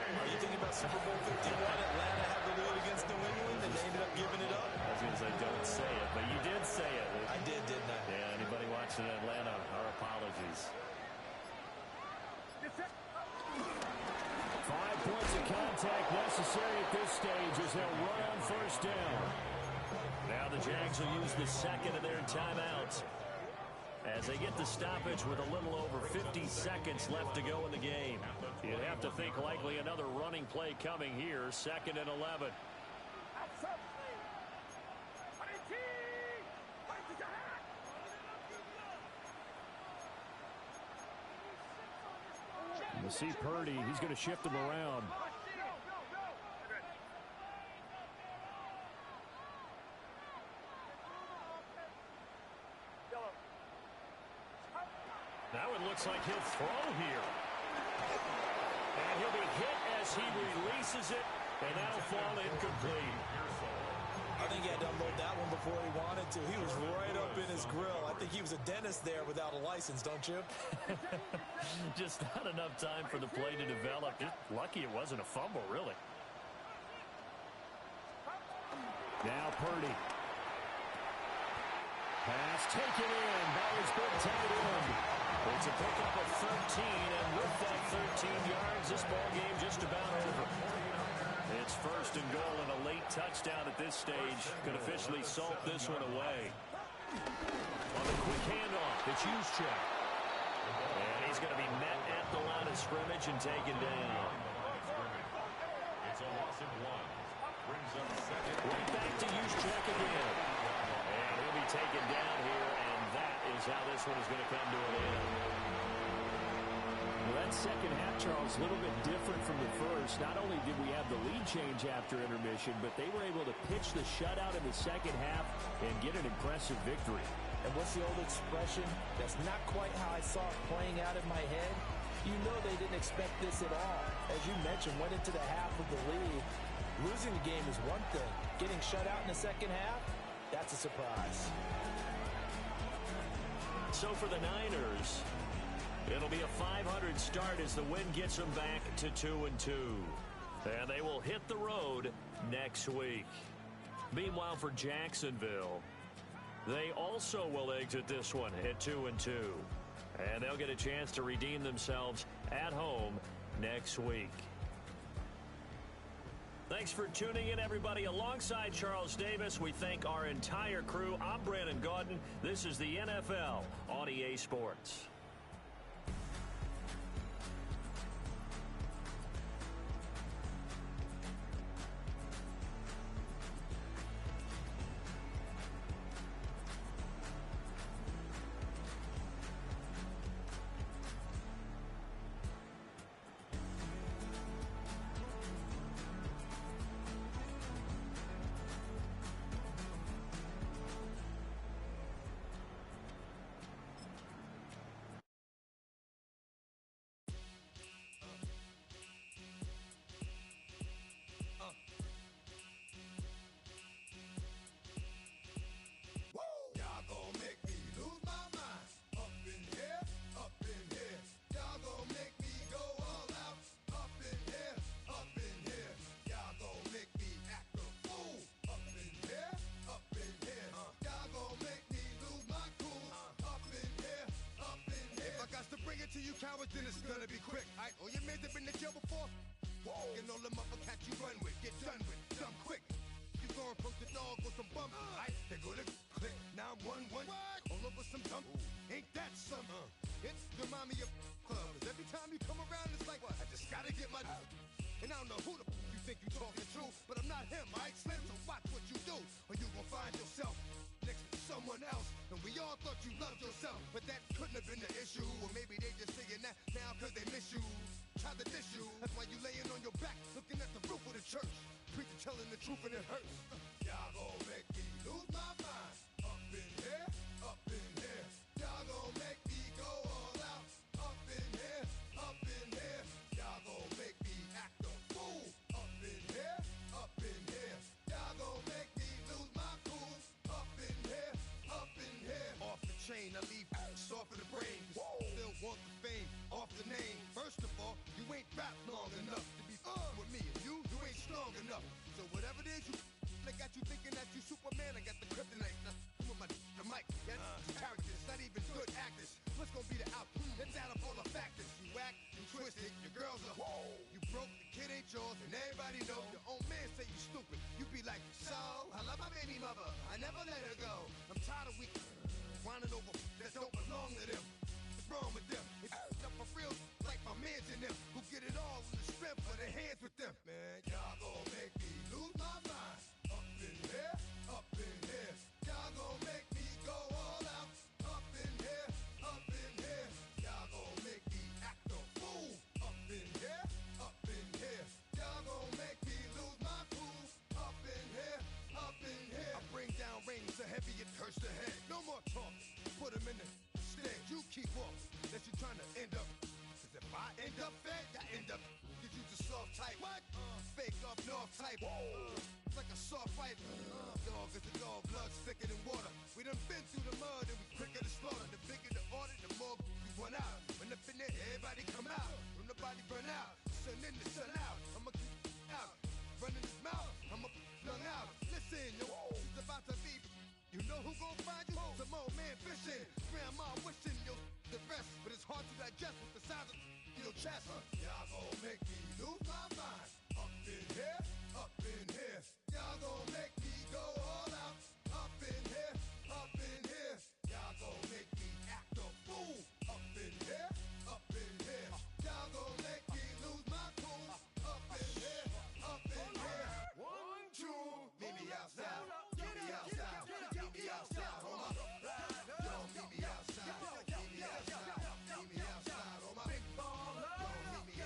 Are you thinking about Super Bowl 51? Atlanta had the lead against New England, and they ended up giving it up? I was going to say, don't say it, but you did say it. I did, didn't I? Yeah, anybody watching Atlanta, our apologies. points of contact necessary at this stage as they'll run on first down. Now the Jags will use the second of their timeouts as they get the stoppage with a little over 50 seconds left to go in the game. You'd have to think likely another running play coming here, 2nd and 11. You see Purdy, he's going to shift him around. Now it looks like he'll throw here. And he'll be hit as he releases it, and that'll fall incomplete. I think he had to unload that one before he wanted to. He was right up in his grill. I think he was a dentist there without a license, don't you? Just not enough time for the play to develop. Just lucky it wasn't a fumble, really. Now Purdy. Pass taken in. That was good tight end. It's a pickup of 13, and with that 13 yards, this ball game just about over. It's 1st and goal, and a late touchdown at this stage could officially salt this one away. On the quick handoff, it's Juszczyk. And he's going to be met at the line of scrimmage and taken down. It's a loss of 1. Brings up 2nd. Right back to Juszczyk again. And he'll be taken down here, and that is how this one is going to come to an end. Well, that second half, Charles, a little bit different from the first. Not only did we have the lead change after intermission, but they were able to pitch the shutout in the second half and get an impressive victory. And what's the old expression? That's not quite how I saw it playing out in my head. You know they didn't expect this at all. As you mentioned, went into the half of the lead. Losing the game is one thing. Getting shut out in the second half, that's a surprise. So for the Niners, it'll be a 500 start as the win gets them back to 2-2. And they will hit the road next week. Meanwhile, for Jacksonville, they also will exit this one at 2-2. And they'll get a chance to redeem themselves at home next week. Thanks for tuning in, everybody. Alongside Charles Davis, we thank our entire crew. I'm Brandon Gaudin. This is the NFL on EA Sports. To you cowards, then it's gonna be quick. Aight, all your mans have been to jail before? Whoa. And all the motherfuckers you run with, get done with, dumb quick. You gon' approach the dog with some bump. Aight, they go to click. 911. All over some dump. Ain't that something? It's the mommy of club. Every time you come around, it's like, what? I just gotta get my. And I don't know who the you think you talking to, but I'm not him, aight, Slim? So watch what you do, or you gon' find yourself next to someone else. And we all thought you loved yourself, but that couldn't have been the issue. Or maybe they just saying that now cause they miss you. Try to diss you, that's why you laying on your back, looking at the roof of the church. Preacher telling the truth and it hurts. Y'all gon' make me lose my mind. Up in here, up in here. Y'all gon' make me go all out. Up in here, up in here. Y'all gon' make me act a fool. Up in here, up in here. Y'all gon' make me lose my cool. Up in here, up in here. Off the chain, I leave soft in the brain. Still want the fame, off the name. First of all, you ain't rap long enough to be with me. And you ain't strong enough. So whatever it is you I got you thinking that you Superman. I got the kryptonite. With my the mic. That's characters, not even good actors. What's gonna be the outcome? Let's add up all the factors. You whack, you twisted, your girls are you broke, the kid ain't yours, and everybody know your own man say you stupid. You be like, so, I love my baby mother, I never let her go. I'm tired of weak whining over that don't belong to them. What's wrong with them? If up for real, like my mans in them, who get it all in the strength of their hands with them. Man, y'all gon' make me lose my mind. Up in here, up in here. Y'all gon' make me go all out. Up in here, up in here. Y'all gon' make me act a fool. Up in here, up in here. Y'all gon' make me lose my cool. Up in here, up in here. I bring down rain so heavy it hurts the head. No more talk, put him in the stand. You keep up, that you trying to end up. Cause if I end up fed, I end up. Cause you just soft type. What? Fake up north type. It's like a soft fight. Dog is a dog, blood thicker than water. We done been through the mud and we quicker to slaughter. The bigger the order, the more we run out. When up in there, everybody come out. When the body burn out, sun in the sun out. I'ma keep out. Running his mouth, I'ma flung out. Listen, yo, it's about to be. You know who gon' find you? Some old man fishing. Grandma wishing you the best. But it's hard to digest with the sound of your chest. Y'all gon' make me lose my mind. Up in here, up in here. Y'all gon' make me go all out. Up in here, up in here. Y'all gon' make me act a fool. Up in here, up in here. Y'all gon' make me lose my cool. Up in here, up in here. 1, 2, meet me outside. Meet me outside. Meet me outside, hold my. Yo, meet me outside. Meet me outside. Meet me outside, hold my. Big baller. Yo, meet me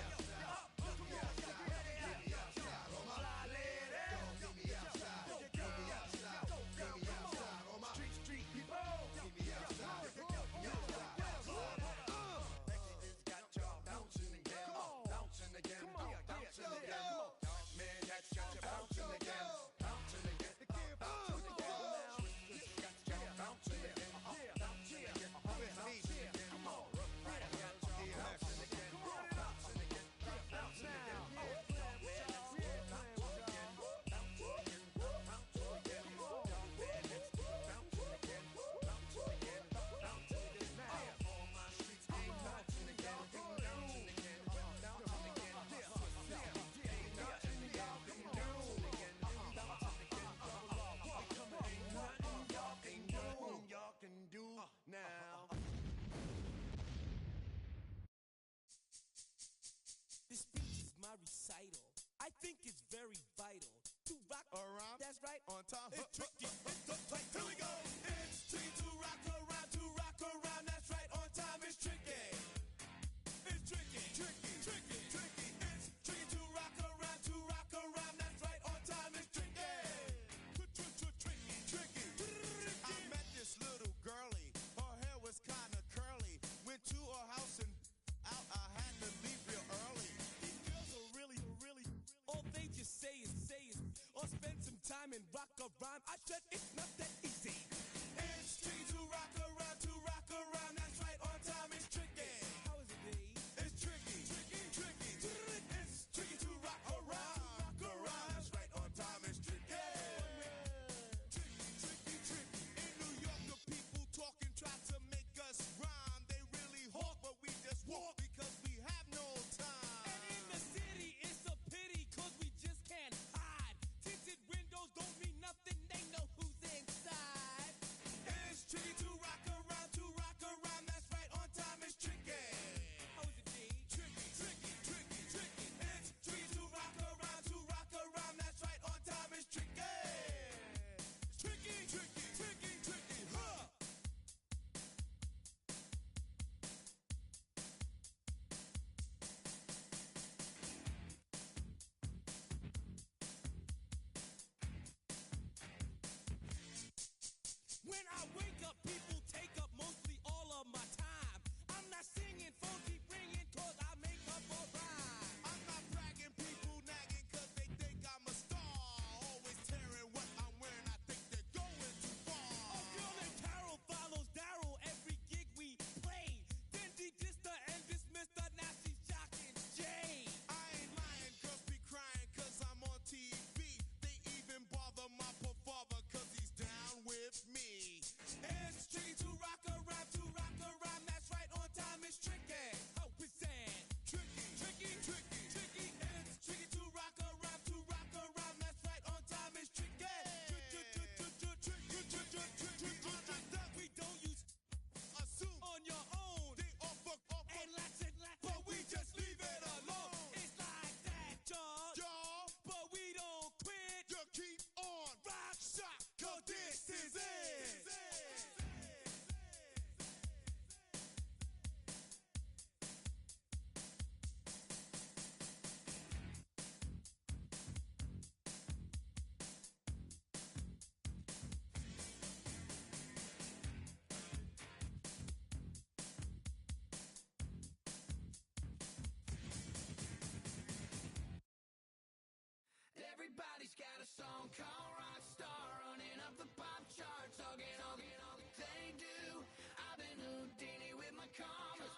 song called Rockstar, running up the pop charts, talking all they do. I've been Houdini with my commas,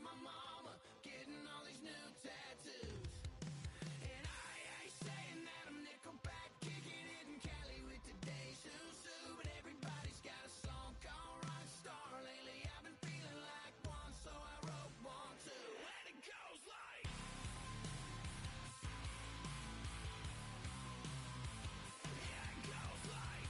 my mama getting all these new tattoos. And I ain't saying that I'm Nickelback, kicking it in Cali with today's Susu, but everybody's got a song called Rockstar. Lately I've been feeling like one, so I wrote one too. And it goes like, yeah, it goes like,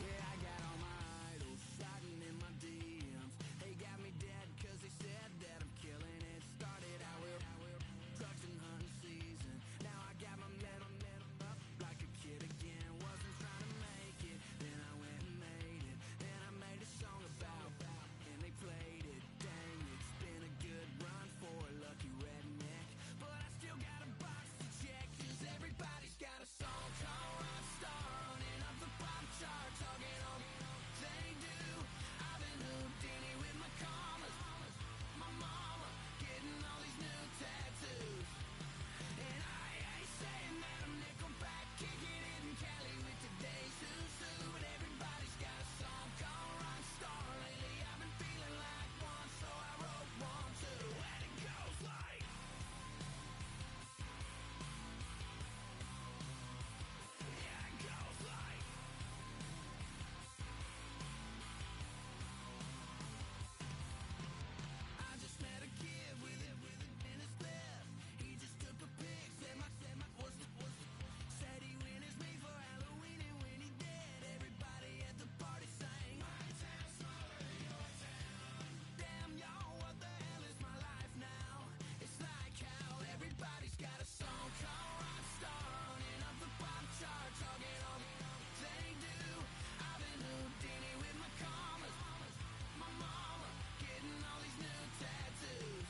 yeah, I got all my idols sliding in my DMs. They got me dead cause they said that I'm killing it. Started out with drugs and hunting season. Now I got my metal up like a kid again. Wasn't trying to make it, then I went and made it. Then I made a song about and they played it. Dang, it's been a good run for a lucky redneck, but I still got a box to check, cause everybody's got a song called Rockstar, running up the pop chart, talking all they do. I've been Houdini with my commas, my mama getting all these new tattoos. And I ain't saying that I'm Nickelback, kicking it in Cali with today's Susu, but everybody's got a song called Rockstar. Lately I've been feeling like one, so I wrote one too. And it goes like, yeah, it goes like, I just met a kid with it in his left. He just took a pic, said my said he witnessed me for Halloween, and when he did, everybody at the party sang, my town smaller than your town. Damn y'all, what the hell is my life now? It's like how everybody's got a song called Rockstar, running up the pop chart, talking all they do. I've been Houdini with my commas, my mama getting all these new tattoos.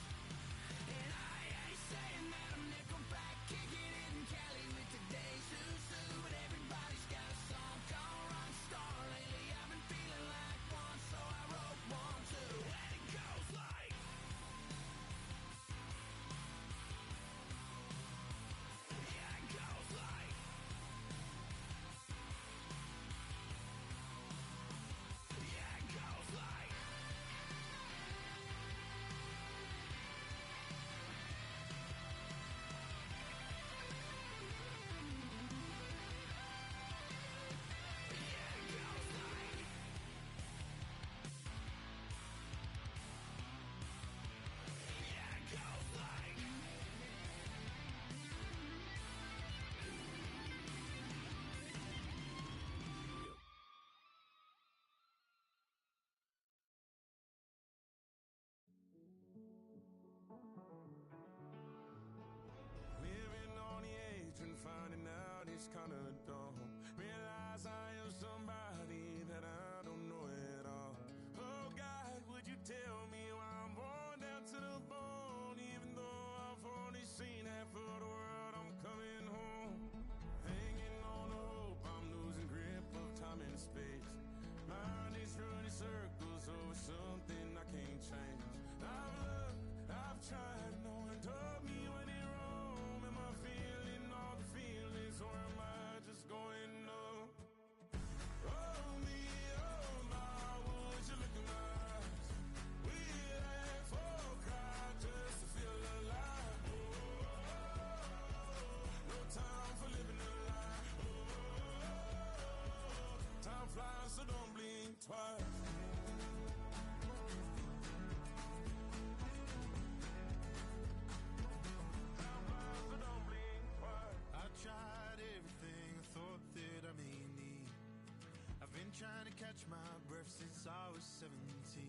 And I ain't saying that I'm Nickelback, kicking it in Cali with today's Susu, but everybody's got a song called Rockstar. Lately I've been feeling like one, so I wrote one too. And it goes like, yeah, it goes like, yeah, it goes like, yeah, it goes like, yeah, it goes like. Living on the edge and finding out it's kinda dumb. Realize I am somebody that I don't know at all. Oh God, would you tell me why I'm born down to the bone? Even though I've only seen half of the world, I'm coming home. Hanging on the hope, I'm losing grip of time and space. Mind is running circles over something I can't change. I've looked, I've tried, no one told me when it wrong. Am I feeling all the feelings, or am I just going numb? Oh me, oh my, would you look in my eyes? We laugh or cry just to feel alive. No time for living a lie. Time flies, so don't blink twice. I tried everything I thought that I may need. I've been trying to catch my breath since I was 17.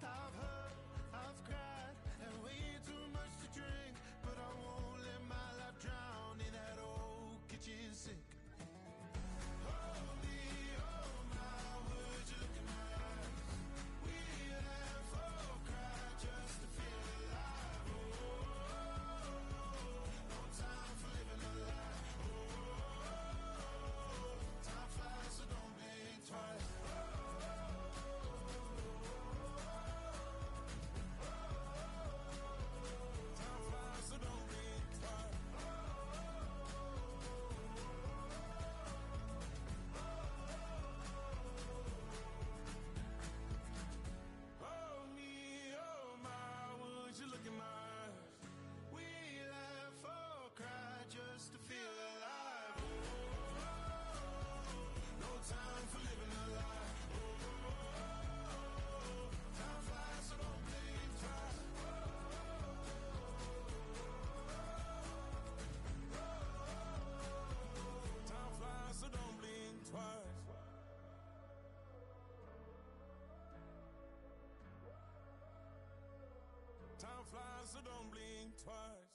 I've hurt, I've cried, and way too much to drink, but I won't let my life drown in that old kitchen sink. Hold me, oh my, would you look in my eyes? We laugh or cry just to feel alive. No time for living a lie. Time flies, so don't blink twice. twice.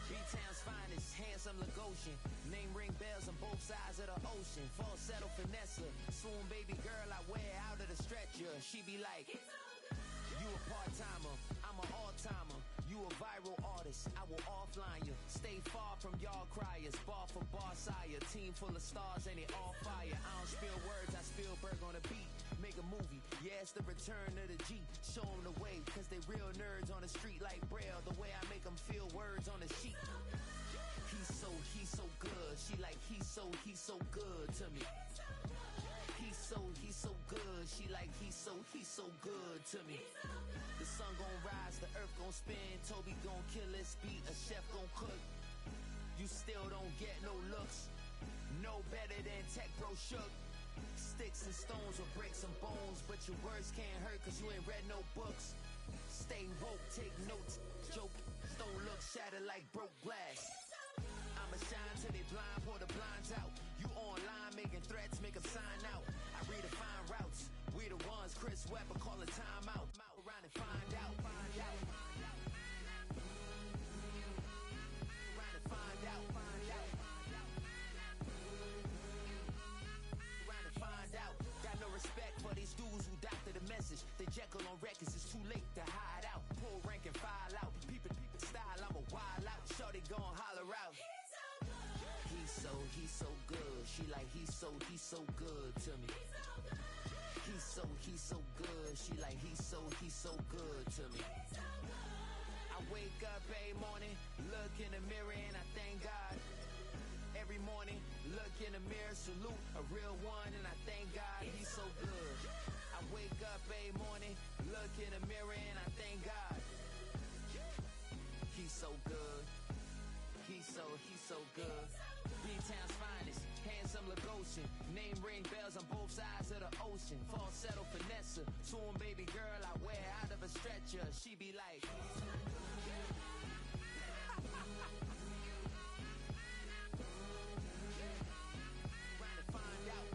B-Town's finest, handsome Lagosian. Name ring bells on both sides of the ocean. Falsetto finesse, swoon baby girl I wear out of the stretcher. She be like, you a part-timer, I'm an all-timer. You a viral artist, I will offline you. Stay far from y'all criers, bar for bar sire. Team full of stars and it all fire. I don't spill words, I Spielberg on a beat. Make a movie, yeah, it's the return of the G. Show them the way, cause they real nerds on the street like Braille. The way I make them feel words on the sheet. He's so good. She like, he's so good to me. He's so good. She like, he's so good to me. The sun gon' rise, the earth gon' spin. Toby gon' kill this beat, a chef gon' cook. You still don't get no looks. No better than Tech Bro Shook. Sticks and stones will break some bones, but your words can't hurt cause you ain't read no books. Stay woke, take notes, joke. Don't look shattered like broke glass. I'ma shine till they blind, pour the blinds out. You online making threats, make them sign out. I redefine routes. We the ones Chris Webber call a timeout. Around and find out. Around and find out. Around and find out. Got no respect for these dudes who doctor the message. They Jekyll on records, it's too late to hide out. Pull rank and file out. Peep style, I'm a wild out. Shorty gon' holler out. He's so good. She like, he's so good to me. He's so good. She like, he's so good to me. I wake up every morning, look in the mirror and I thank God. Every morning, look in the mirror, salute a real one and I thank God he's so good. I wake up every morning, look in the mirror and I thank God. He's so good. He's so good. B-Town's finest, handsome Lagosian. Name ring bells on both sides of the ocean. Falsetto finesse, swoon baby girl I wear out of a stretcher. She be like, trying to find out.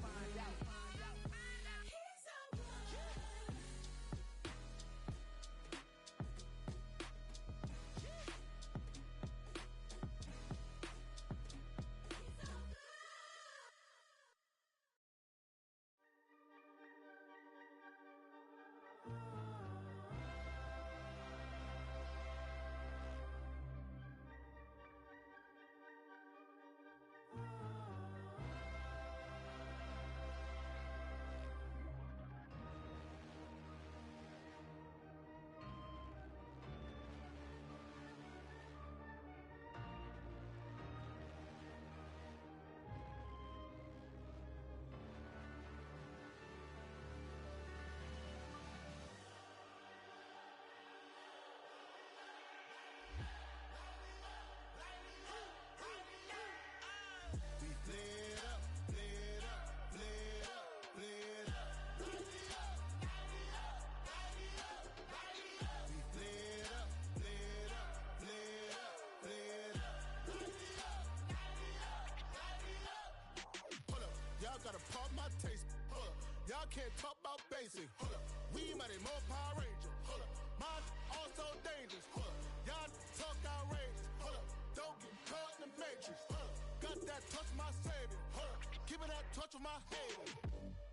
Gotta pump my taste. Hold up. Y'all can't talk about basic. Hold up. We mighty more Power Ranger. Hold up. Mine also dangerous. Hold up. Y'all talk outrageous. Hold up. Don't get caught in the matrix. Hold up. Got that touch my savior. Hold up. Keeping that touch with my haters.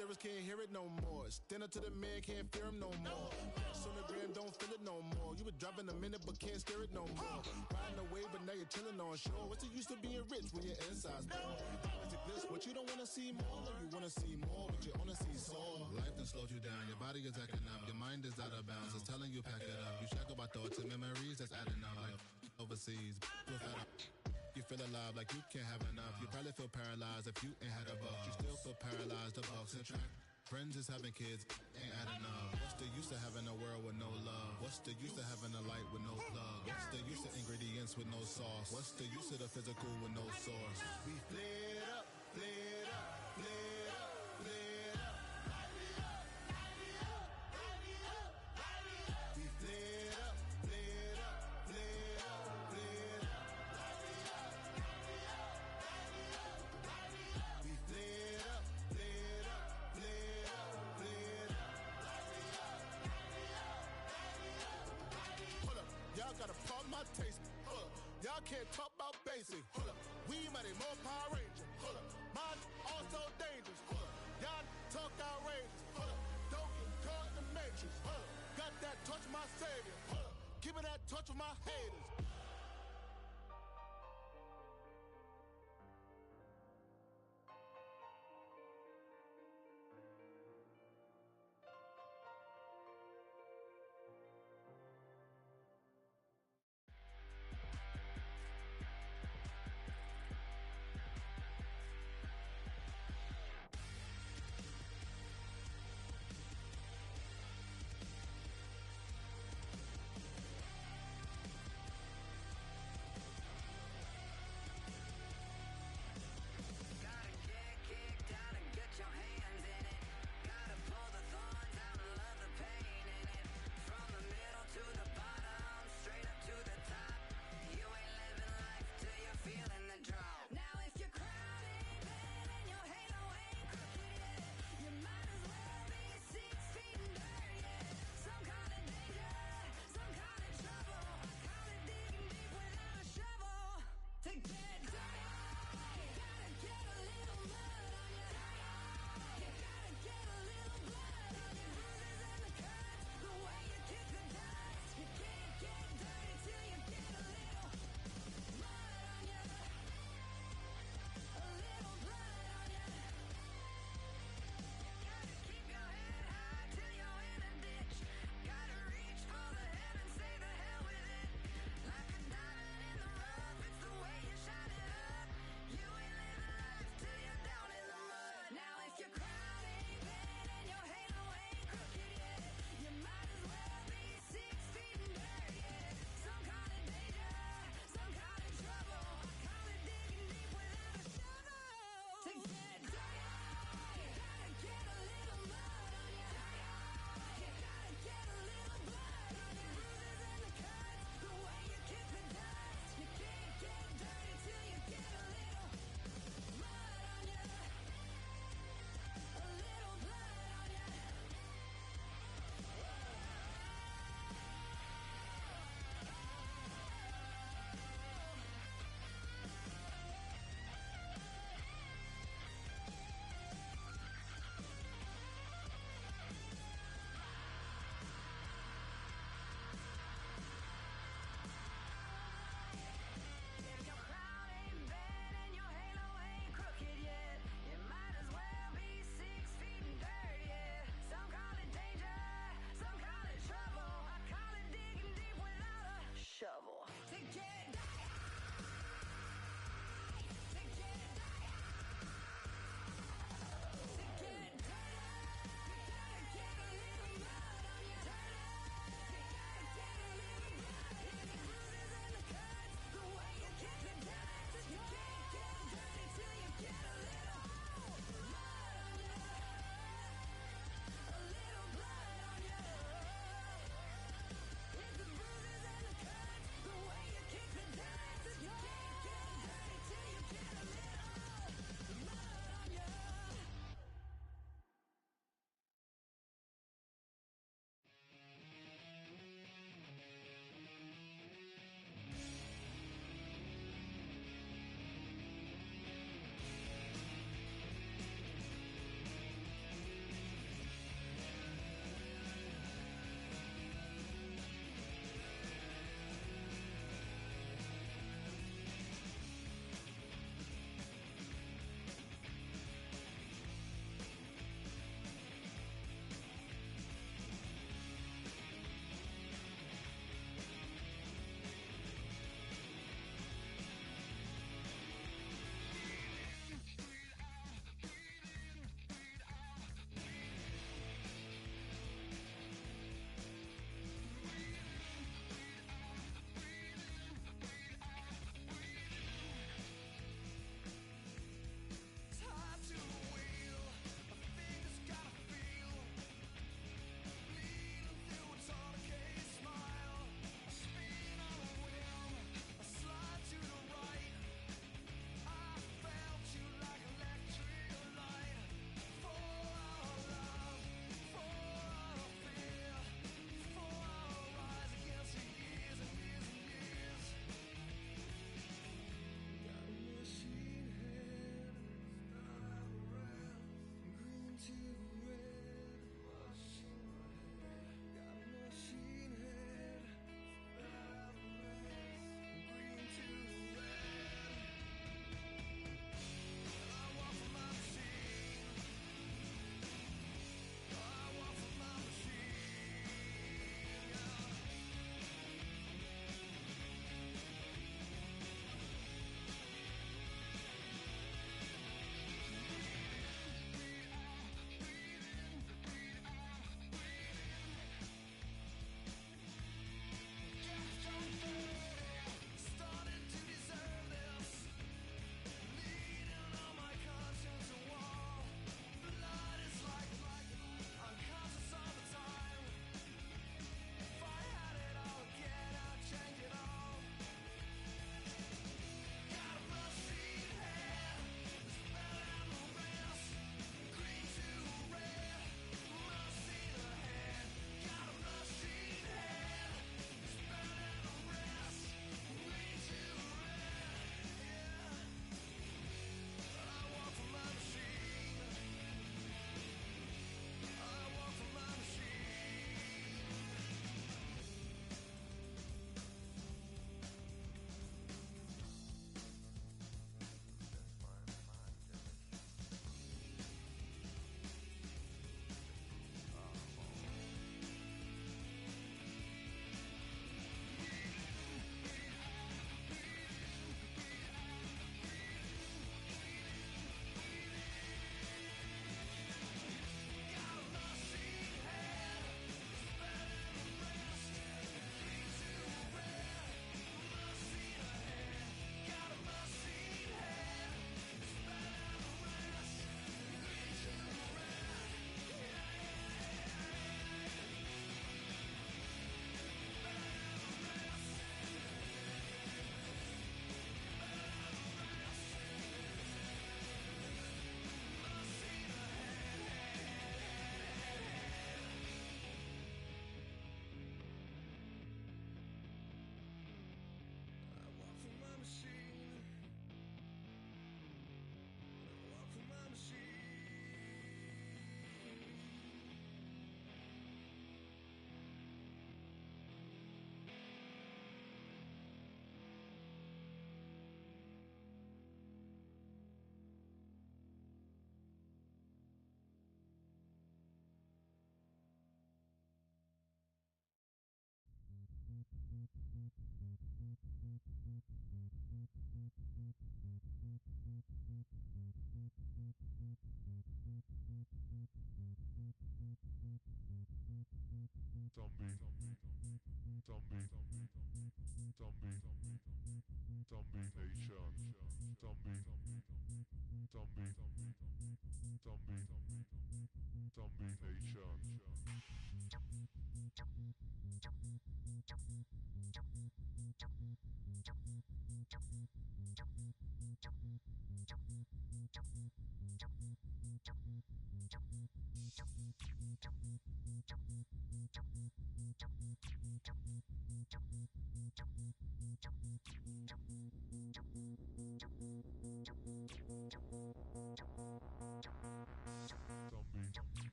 Lyrics can't hear it no more. Stand up to the man, can't fear him no more. Sonogram don't feel it no more. You were driving a minute but can't steer it no more. Riding away but now you're chilling on shore. What's the use of being rich when your inside's poor? Is it this what you don't wanna see more? You wanna see more but you only see sore. Life done slowed you down. Your body is acting up. Your mind is out of bounds. It's telling you pack it up. You shackle by thoughts and memories that's adding up. Like overseas, you feel alive like you can't have enough. You probably feel paralyzed if you ain't had a buck. You still feel paralyzed, the bucks and track. Friends is having kids, ain't adding up. What's the use of having a world with no love? What's the use of having a light with no plug? What's the use of ingredients with no sauce? What's the use of the physical with no source? We flared up, flared up, flared up, flared up. We flared up, flared up, flared up, flared up. can't talk about basic. Hold up. We mighty more Power Ranger. Hold up. Mine also dangerous. Hold up. Y'all talk outrageous. Hold up. Don't get caught in the matrix. Hold up. Got that touch my savior. Hold up. Give me that touch with my haters.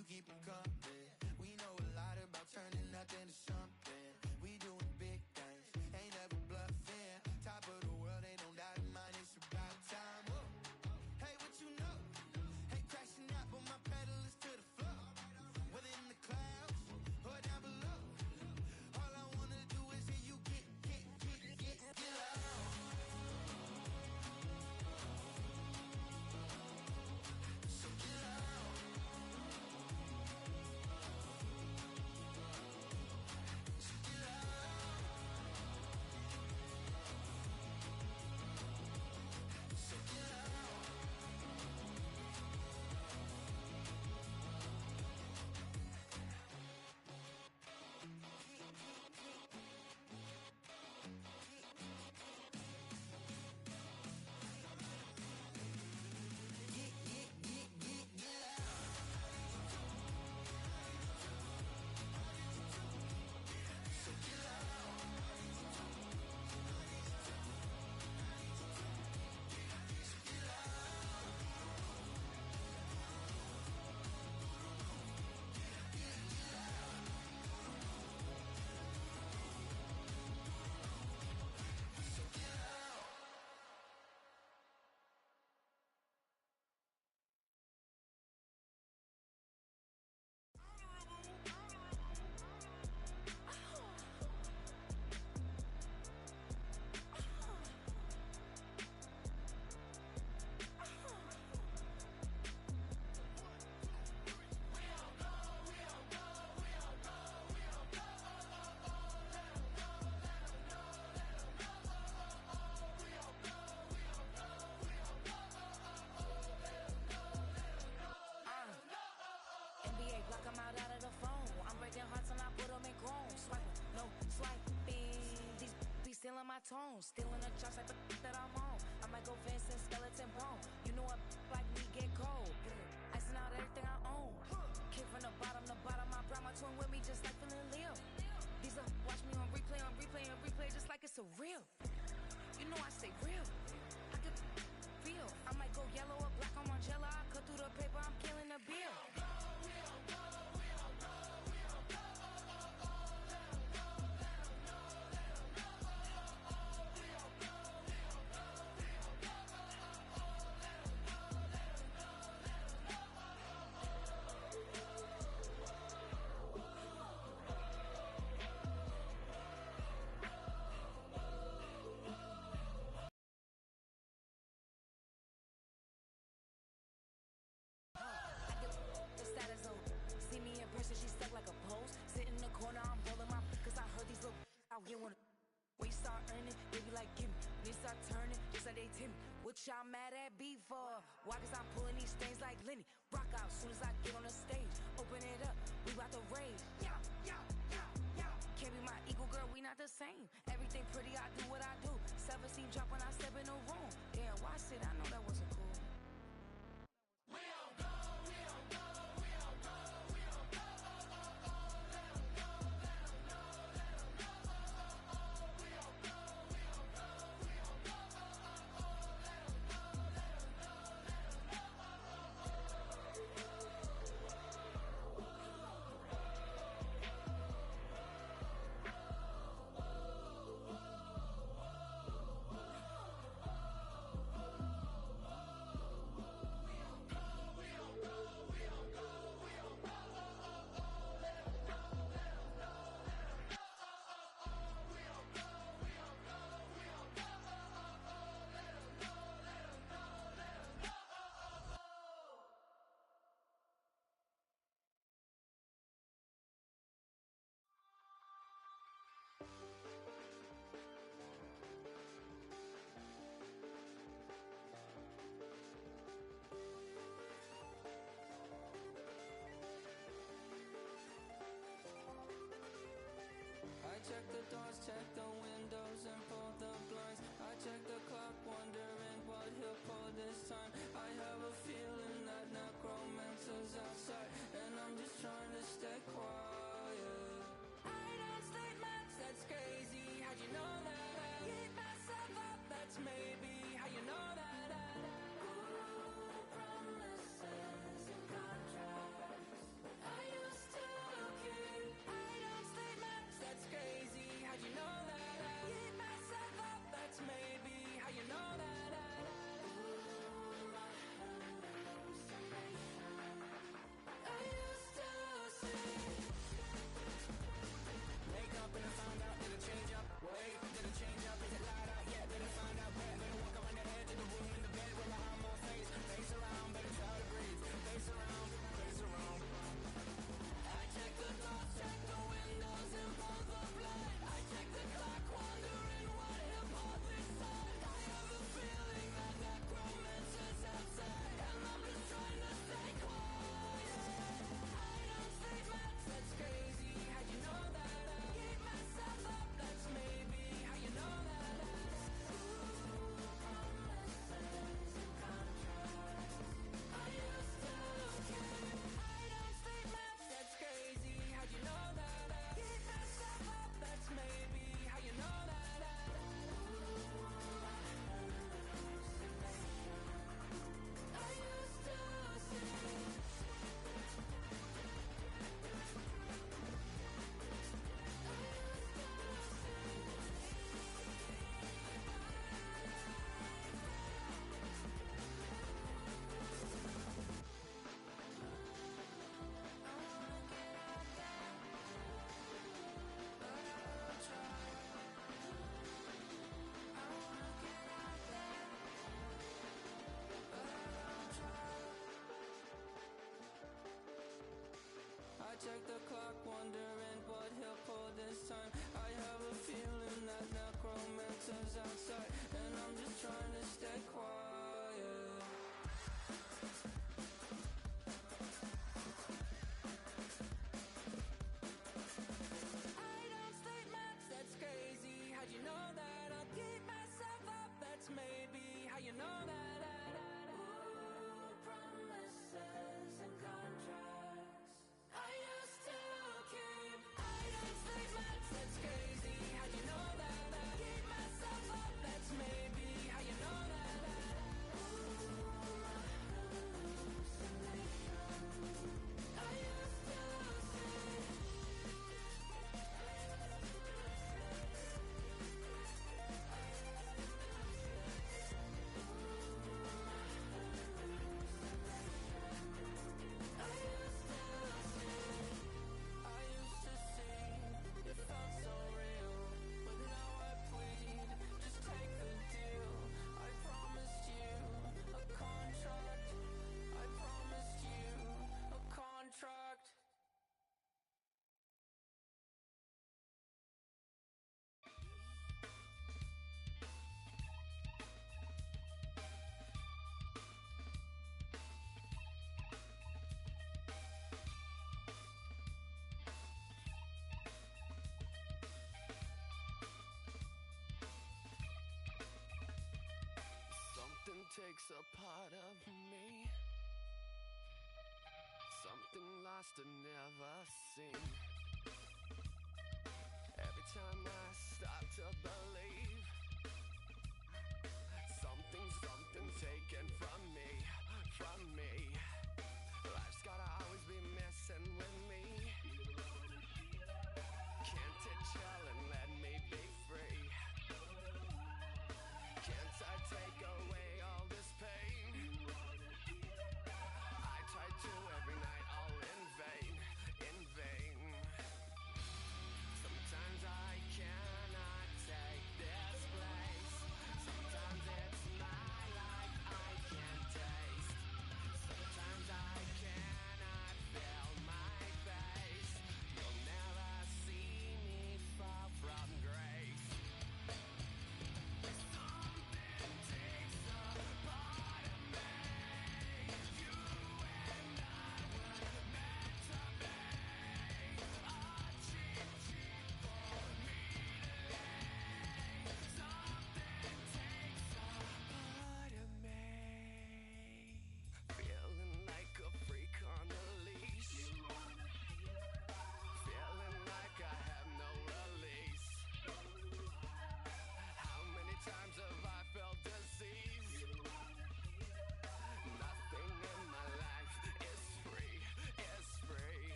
you keep them coming. We know a lot about turning nothing to something. We doing big things, ain't never bluffing. Top of the world, ain't no doubt in mine, it's about time. Whoa. Hey, what you know? Hey, crashing out, but my pedal is to the floor. Whether in the clouds or down below, all I wanna do is hear you get loud. So get loud. So get loud. So get loud. NBA, block 'em out of the phone. I'm breaking hearts and I put 'em in chrome. Swiping, no swiping. These be stealing my tones. Stealing the chops like the that I'm on. I might go Vincent, skeleton bone. You know a like me get cold. Icing out everything I own. Kick from the bottom to bottom. I brought my twin with me just like feeling Leo. These are watch me on replay, just like it's a real. You know I stay real. I could feel. I might go yellow or black on Margiela. I cut through the paper, I'm killing the bill. The status of see me in person, she stuck like a post. Sit in the corner, I'm rolling my cause I heard these little out here wanna. When you start earning, they be like, give me. When you start turning, just like they Timmy. What y'all mad at me for? Why? Cause I'm pulling these things like Lenny. Rock out soon as I get on the stage. Open it up, we bout to rage. Yeah. Can't be my equal, girl, we not the same. Everything pretty, I do what I do. Self-esteem drop when I step in the room. Damn, watch it, I know that wasn't cool. romances outside, and I'm just trying to stay quiet. I don't sleep much, that's crazy. How'd you know that? I'll keep myself up, that's maybe how you know that. Ooh, promises and contracts I used to keep. I don't sleep much, that's crazy. How'd you know that? I'll keep myself up, that's maybe how you know that. Ooh, my hallucination. I used to say. I used to see, it felt so real, but now I plead, just take the deal. I promised you a contract. I promised you a contract. Something takes a part of me, something lost and never seen. Every time I start to believe, something taken from me, from me. Life's gotta always be messing with me. Can't it chill and let me be free? Can't I take away all this pain? I try to every night, all in vain, in vain. Sometimes I cannot take this place. Sometimes it's my life I can't take.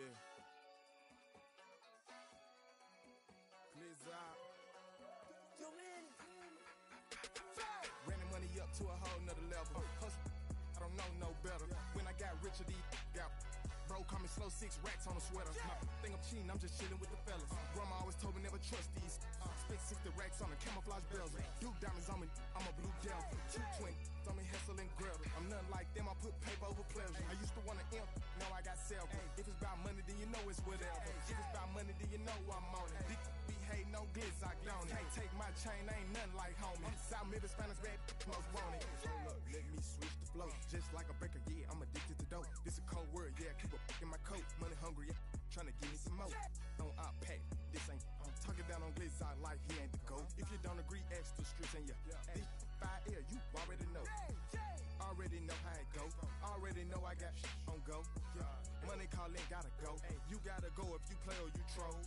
Yeah. Blizzard. Running money up to a whole nother level. Hustle, I don't know no better. When I got richer, these got bro, call me slow 6 racks on a sweater. My think I'm cheating, I'm just chilling with the fellas. Grandma always told me never trust these. Spent 60 racks on the camouflage bells. Duke diamonds on me, I'm a blue devil. 220 on me, Hessel and Gretel. I'm nothing like them, I put paper over pleasure. I used to want to imp, now I got several. If it's about money, then you know it's whatever. If it's about money, then you know I'm on it. Be hating no glitz, I don't it. Can't take my chain, ain't nothing like homie. South Memphis, Spanish, bad most want it. Hold up, let me switch the flow. Just like a baker, yeah, I'm addicted to dope. This a cold word, yeah, keep a in my coat. Money hungry, yeah, tryna give me some more. On our pack, this ain't. I'm talking down on Blizzard like he ain't the GOAT. If you don't agree, ask the streets and yeah. This 5 air, you already know. Already know how it go. Already know I got on go. Money calling, gotta go. You gotta go if you play or you troll.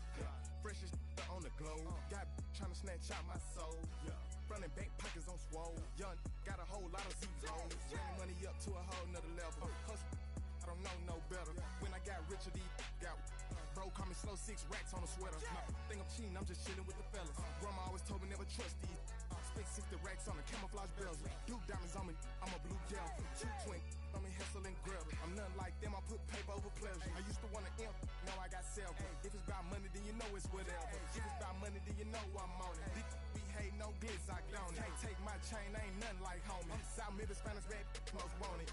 Freshest on the glow. Got tryna snatch out my soul. Running bank pockets on swole. Young, got a whole lot of zeros. Running money up to a whole nother level. Hustle, I don't know no better. When I got richer, these got bro, call me slow 6 racks on a sweater. My think I'm cheating, I'm just chilling with the fellas. Grandma always told me never trust these. Spent 60 racks on the camouflage bells. Duke diamonds on me, I'm a blue devil. 220 on me, Hessel and Gretel. I'm nothing like them, I put paper over pleasure. I used to want to imp, now I got several. If it's about money, then you know it's whatever. If it's about money, then you know I'm on it. Be hating no glitz, I don't it. Can't take my chain, ain't nothing like homie. South Memphis, Spanish, bad most want it.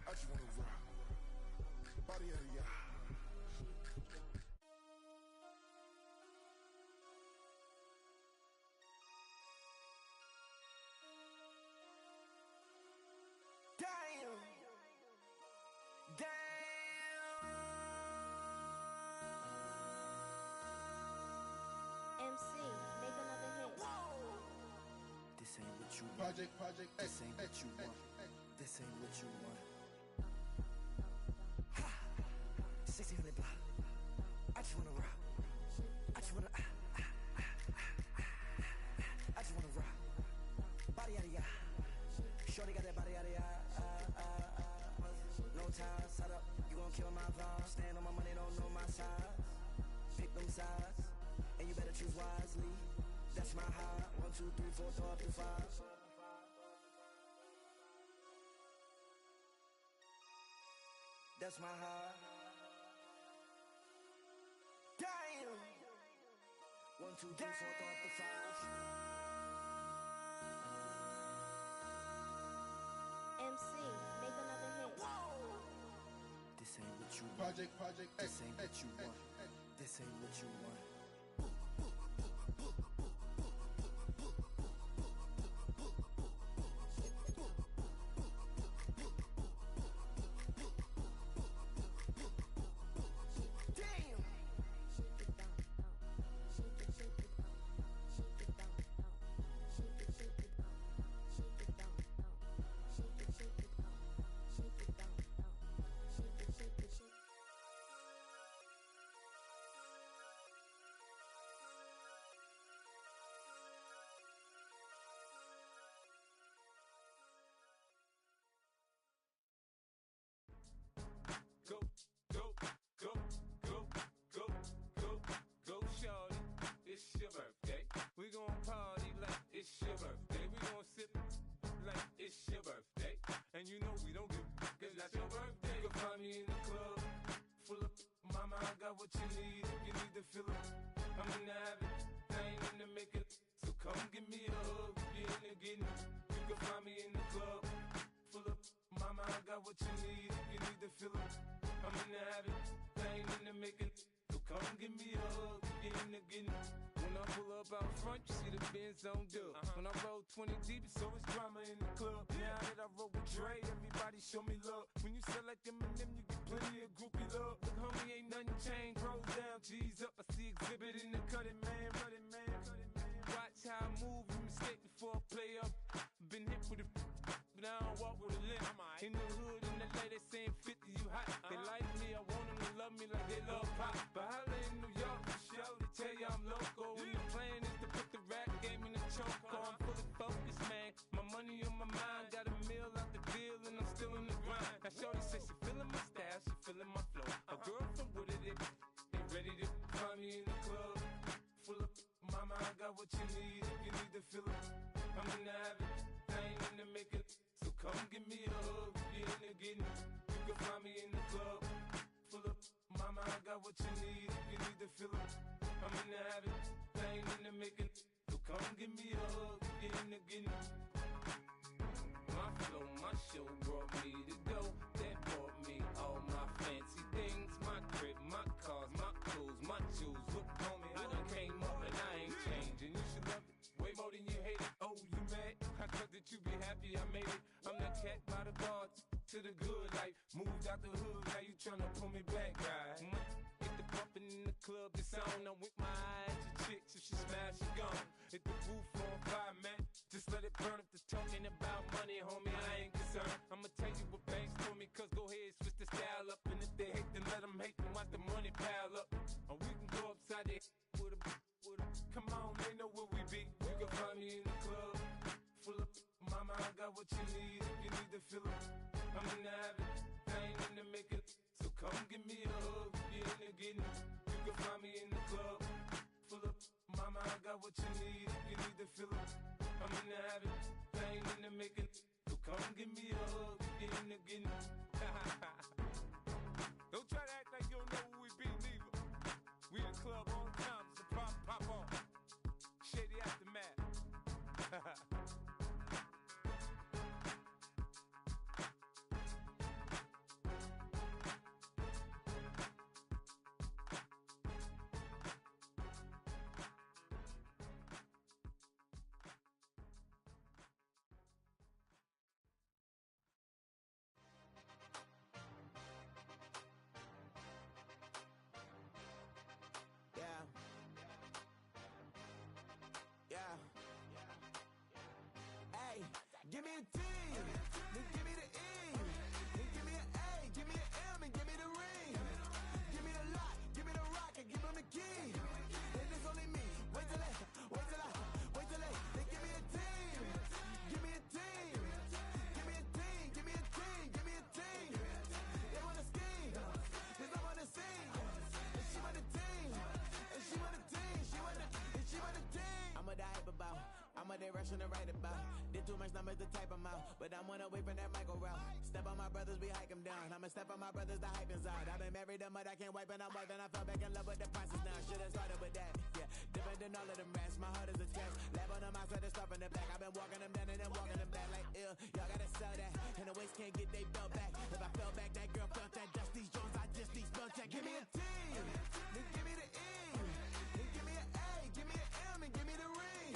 I just wanna rock. Body out of y'all. Damn. MC, make another hit. This ain't what you want. Project This ain't what you want. This ain't what you want. 1600 block. I just wanna rock. I just wanna. I just wanna rock. Body out of ya. Shorty got that body out of ya. No ties, set up. You gon' kill my vibe. Stand on my money, don't know my size. Pick them sides, and you better choose wisely. That's my high. 1, 2, 3, 4, throw up to 5. That's my high. Damn. 1, 2, 3, 4, throw up to 5. MC, make another hit. This ain't what you want. Project This ain't what you want. This ain't what you want. Go, shorty, it's your birthday. We gon' party like it's your birthday. We gon' sip like it's your birthday. And you know we don't give cause that's your birthday. You can find me in the club, full of mama, I got what you need. If you need to fill up, I'm in the habit, I ain't in the making. So come give me a hug, you in the getting. You can find me in the club, full of mama, I got what you need. If you need to fill up, I'm in the habit, I ain't in the making. So come give me a hug, get in the getting. When I pull up out front, you see the Benz on dub. When I roll 20 deep, it's always drama in the club. Now that I roll with Dre, show me love. When you sell like Eminem, you get plenty of groupie love. Look, homie, ain't nothing changed. Roll down, G's up. I see exhibit in the cutting, man. Watch how I move, you mistake before I play up. Been hit with a but I don't walk with a limp. In the hood, in the LA, they saying 50, you hot. They like me, I want them to love me like they love pop. But holla in New York, for show, they tell you I'm loco. And the plan is to put the rap game in the choke. I'm fully focused, man. My money on my mind, got a meal out the deal, and I'm still in the grind. Now shorty says she feeling my style, she feeling my flow. A girl from Wooded, they ready to find me in the club. Full of mama, I got what you need if you need to feel it. I'm in the habit, I ain't in the making. So come give me a hug, if you're in the getting. You can find me in the club. Full of mama, I got what you need if you need to feel it. I'm in the habit, I ain't in the making. So come give me a hug, if you're in the getting. My flow, my show brought me to go. That brought me all my fancy things. My crib, my cars, my clothes, my shoes. Look, homie, I done came up and I ain't changing. You should love it way more than you hate it. Oh, you mad? I thought that you be happy I made it. I'm that cat by the bar to the good life. Moved out the hood, now you tryna pull me back, guy. Hit the bumpin' in the club, this on. I'm with my eyes to chicks. If she smash, she gone. Hit the roof on fire, man. Just let it burn. If they're talking about money, homie, I ain't concerned. I'ma tell you what banks told me, cause go ahead, switch the style up. And if they hate, then let them hate, then watch the money pile up. Or we can go upside there with a. Come on, they know where we be. You can find me in the club. Full of mama, I got what you need if you need to feel it. I'm in the habit, I ain't in the making. So come give me a hug, if you're in the getting. You can find me in the club. Full of mama, I got what you need if you need to feel it. I'm in the habit, I ain't in the making. So come give me a hug, if you're in the getting. Don't try to act like you don't know who we be, neither. We in the club all the time, so pop off. Shady Aftermath. Give me a T, then give me the E, then give me an A, give me an M, and give me the ring. Give me the lock, give me the rock, and give them the key. And it's only me. Wait till they, then give me a team. Give me a team. Give me a team, give me a team, give me a team. They wanna scheme, cause I wanna sing. And she want a team, and she want a team, and she want a team. I'm a die about, I'm a day rushing to write about. Did too much numbers to type them out, but I'm one away from that micro route. Step on my brothers, we hike them down. I'ma step on my brothers, the hype is out. I've been married to mud, I can't wipe and I'm wiping. I fell back in love with the process now. Should've started with that, yeah. Different than all of them rats, my heart is a test. Lab on them outside, the stuff in the back. I've been walking them down and then walking them back like ill. Y'all gotta sell that, and the waist can't get they belt back. If I fell back, that girl felt that. Dust these joints, I just these spell check. Give me a T, then give me the E, then give me an A, give me an M, and give me the ring.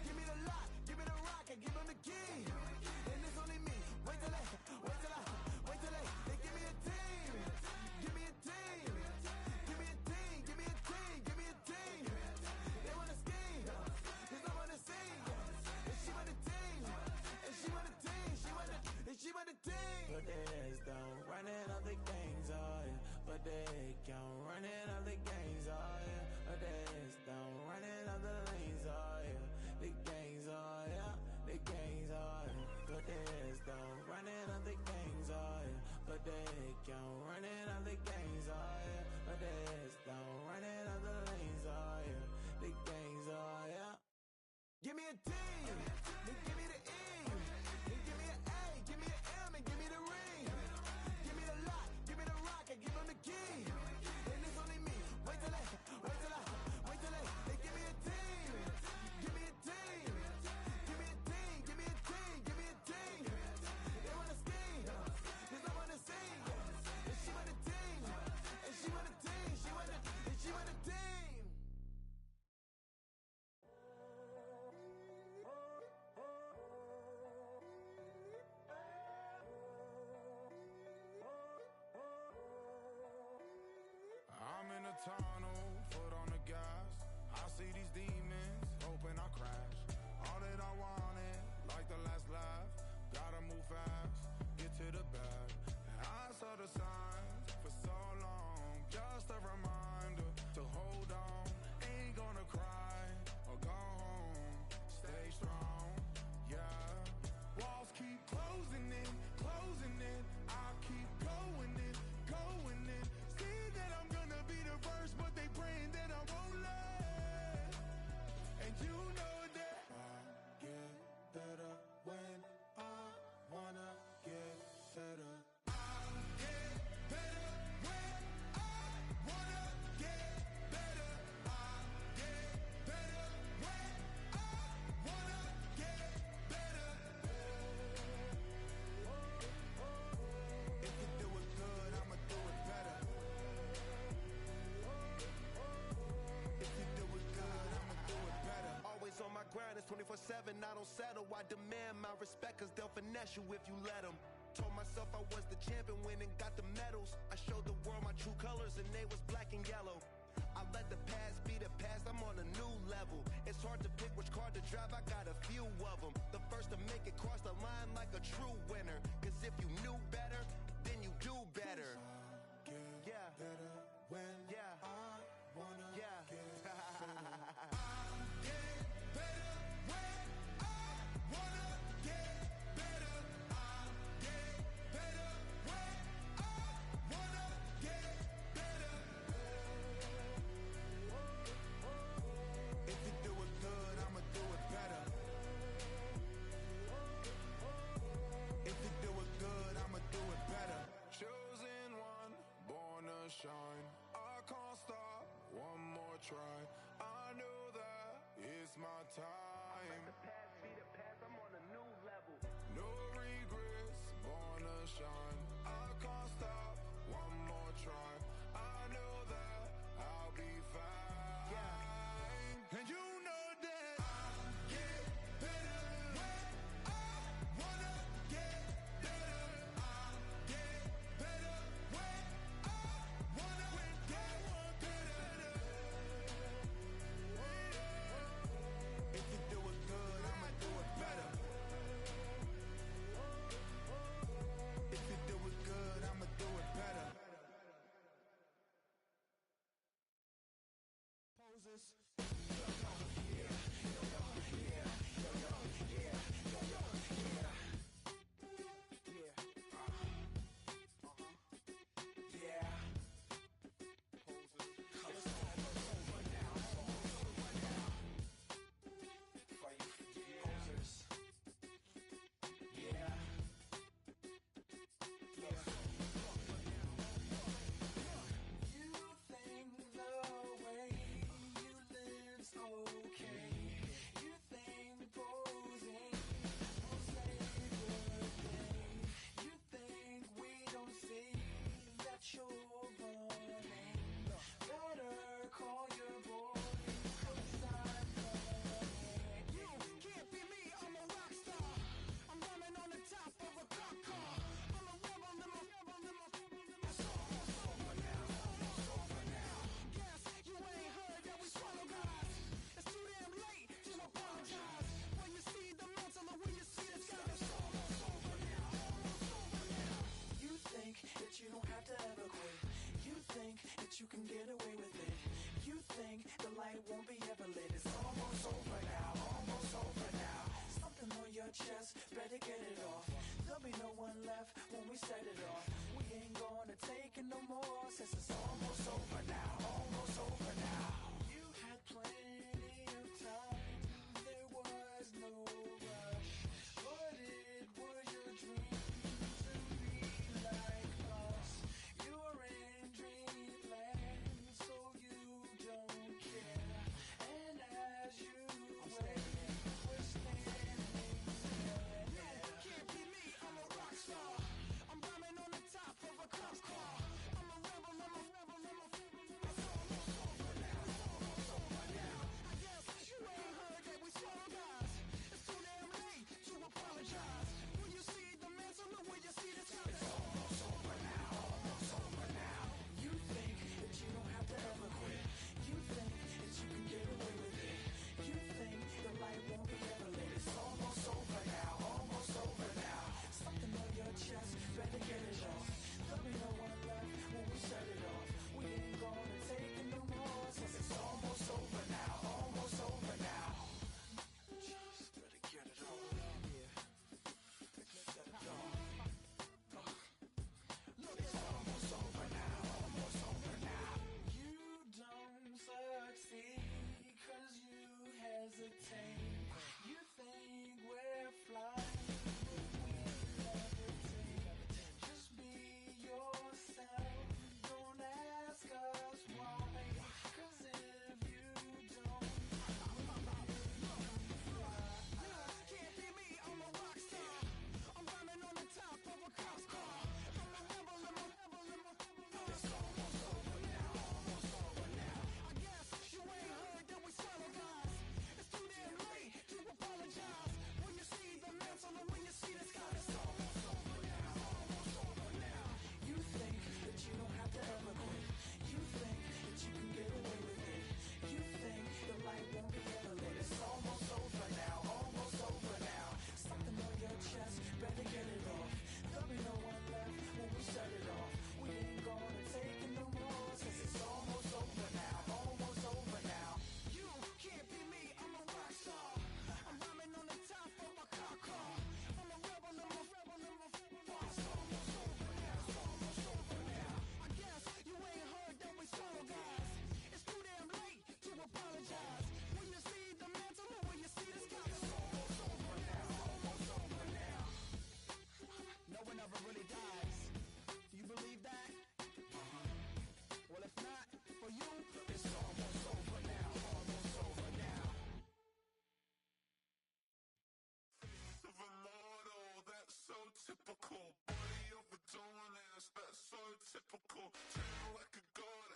Give me the lock, give me the rock, and give them the key. And it's only me. Wait till they, then give me a team. Give me a team. Give me a team, give me a team, give me a team. They wanna scheme, cause I wanna sing. And she want a team, and she want a team, and she want a team. Put their heads down, running all the gangs, oh yeah. Put their head down, running all the gangs, oh yeah. Put their heads down, running all the lanes, oh yeah. The gangs, oh yeah. The gangs, oh yeah. Put their heads down, running all the gangs, oh yeah. Put their head down, running all the gangs, oh yeah. Put their heads down, running all the lanes, oh yeah. The gangs, oh yeah. Give me a T, then give me the E, then give me an A, give me an M, and give me the ring. Give me the lock, give me the rock, and give them the key. And it's only me. Wait till they, then give me a team. Give me a team. Give me a team, give me a team, give me a team. They wanna scheme, cause I wanna sing. And she want a team, and she want a team, and she want a team. demand my respect, cause they'll finesse you if you let them. Told myself I was the champion, went and got the medals. I showed the world my true colors and they was black and yellow. I let the past be the past, I'm on a new level. It's hard to pick which car to drive, I got a few of them. The first to make it cross the line like a true winner. Cause if you knew better, then you do better. Yeah. Better when I wanna yeah. get better. I get better when I wanna get better. I get better when I wanna get better. If you do it good, I'ma do it better. If you do it good, I'ma do it better. Chosen one, born to shine. I can't stop, one more try. I know that it's my time. Let the past be the past, I'm on a new level. No regrets, born to shine. I can't stop, one more try. I know that I'll be fine. Yeah. And you know that I get better when I wanna get better. I get better when I wanna get better. If you do it good, I'ma do it better. If you do it good, I'ma do it better. Poses. You don't have to ever quit. You think that you can get away with it. You think the light won't be ever lit. It's almost over now, almost over now. Something on your chest, better get it off. There'll be no one left when we set it off. We ain't gonna take it no more, since it's almost over now, almost over now. You had plenty of time, there was no rush. But it was your dream to be like us. You're in dreamland, so you don't care. And as you wait, we're standing there. Can't be me, I'm a rock star. I'm rhyming on the top of a cop car. I'm a rebel, I'm a typical. Treat like a god,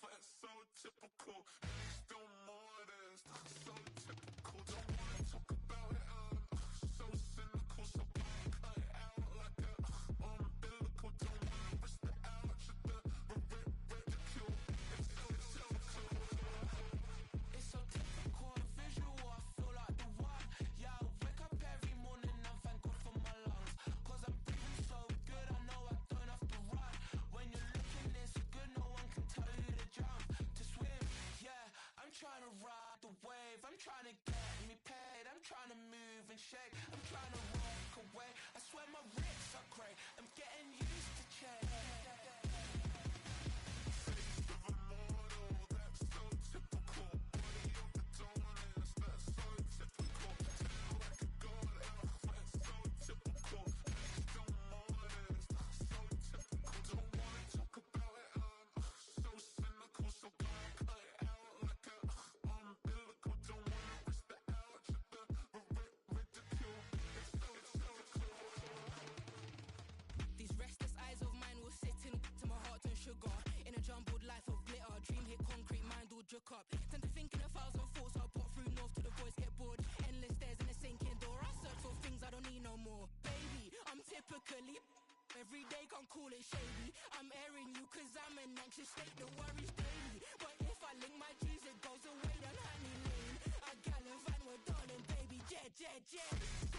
that's so typical. Please don't more this, that's so typical. Don't wanna talk about it, so cynical. So cut it out like a umbilical. Don't wanna risk the ouch of the ridicule. It's so typical. It's so typical and visual, I feel like the one. Yeah, I wake up every morning and thank God for my lungs. Cause I'm breathing so good, I know I don't have to run. When you're looking this good, no one can tell you to jump, to swim. Yeah, I'm trying to ride the wave, I'm trying to get me paid. I'm trying to move and shake, I'm trying to walk away. I swear my wrists are cray, I'm getting used to change. These restless eyes of mine will sit in to my heart and sugar. In a jumbled life of glitter, dream hit concrete, mind will jerk up. Tend to think in 1,000 thoughts, I'll pop through north to the voice, get bored. Endless stairs in a sinking door, I search for things I don't need no more. Baby, I'm typically every day, can't call it shady. I'm airing you cause I'm an anxious state that worries daily. But if I link my G's, it goes away down honey lane. I gallivant with darling, baby, jet, jet, jet.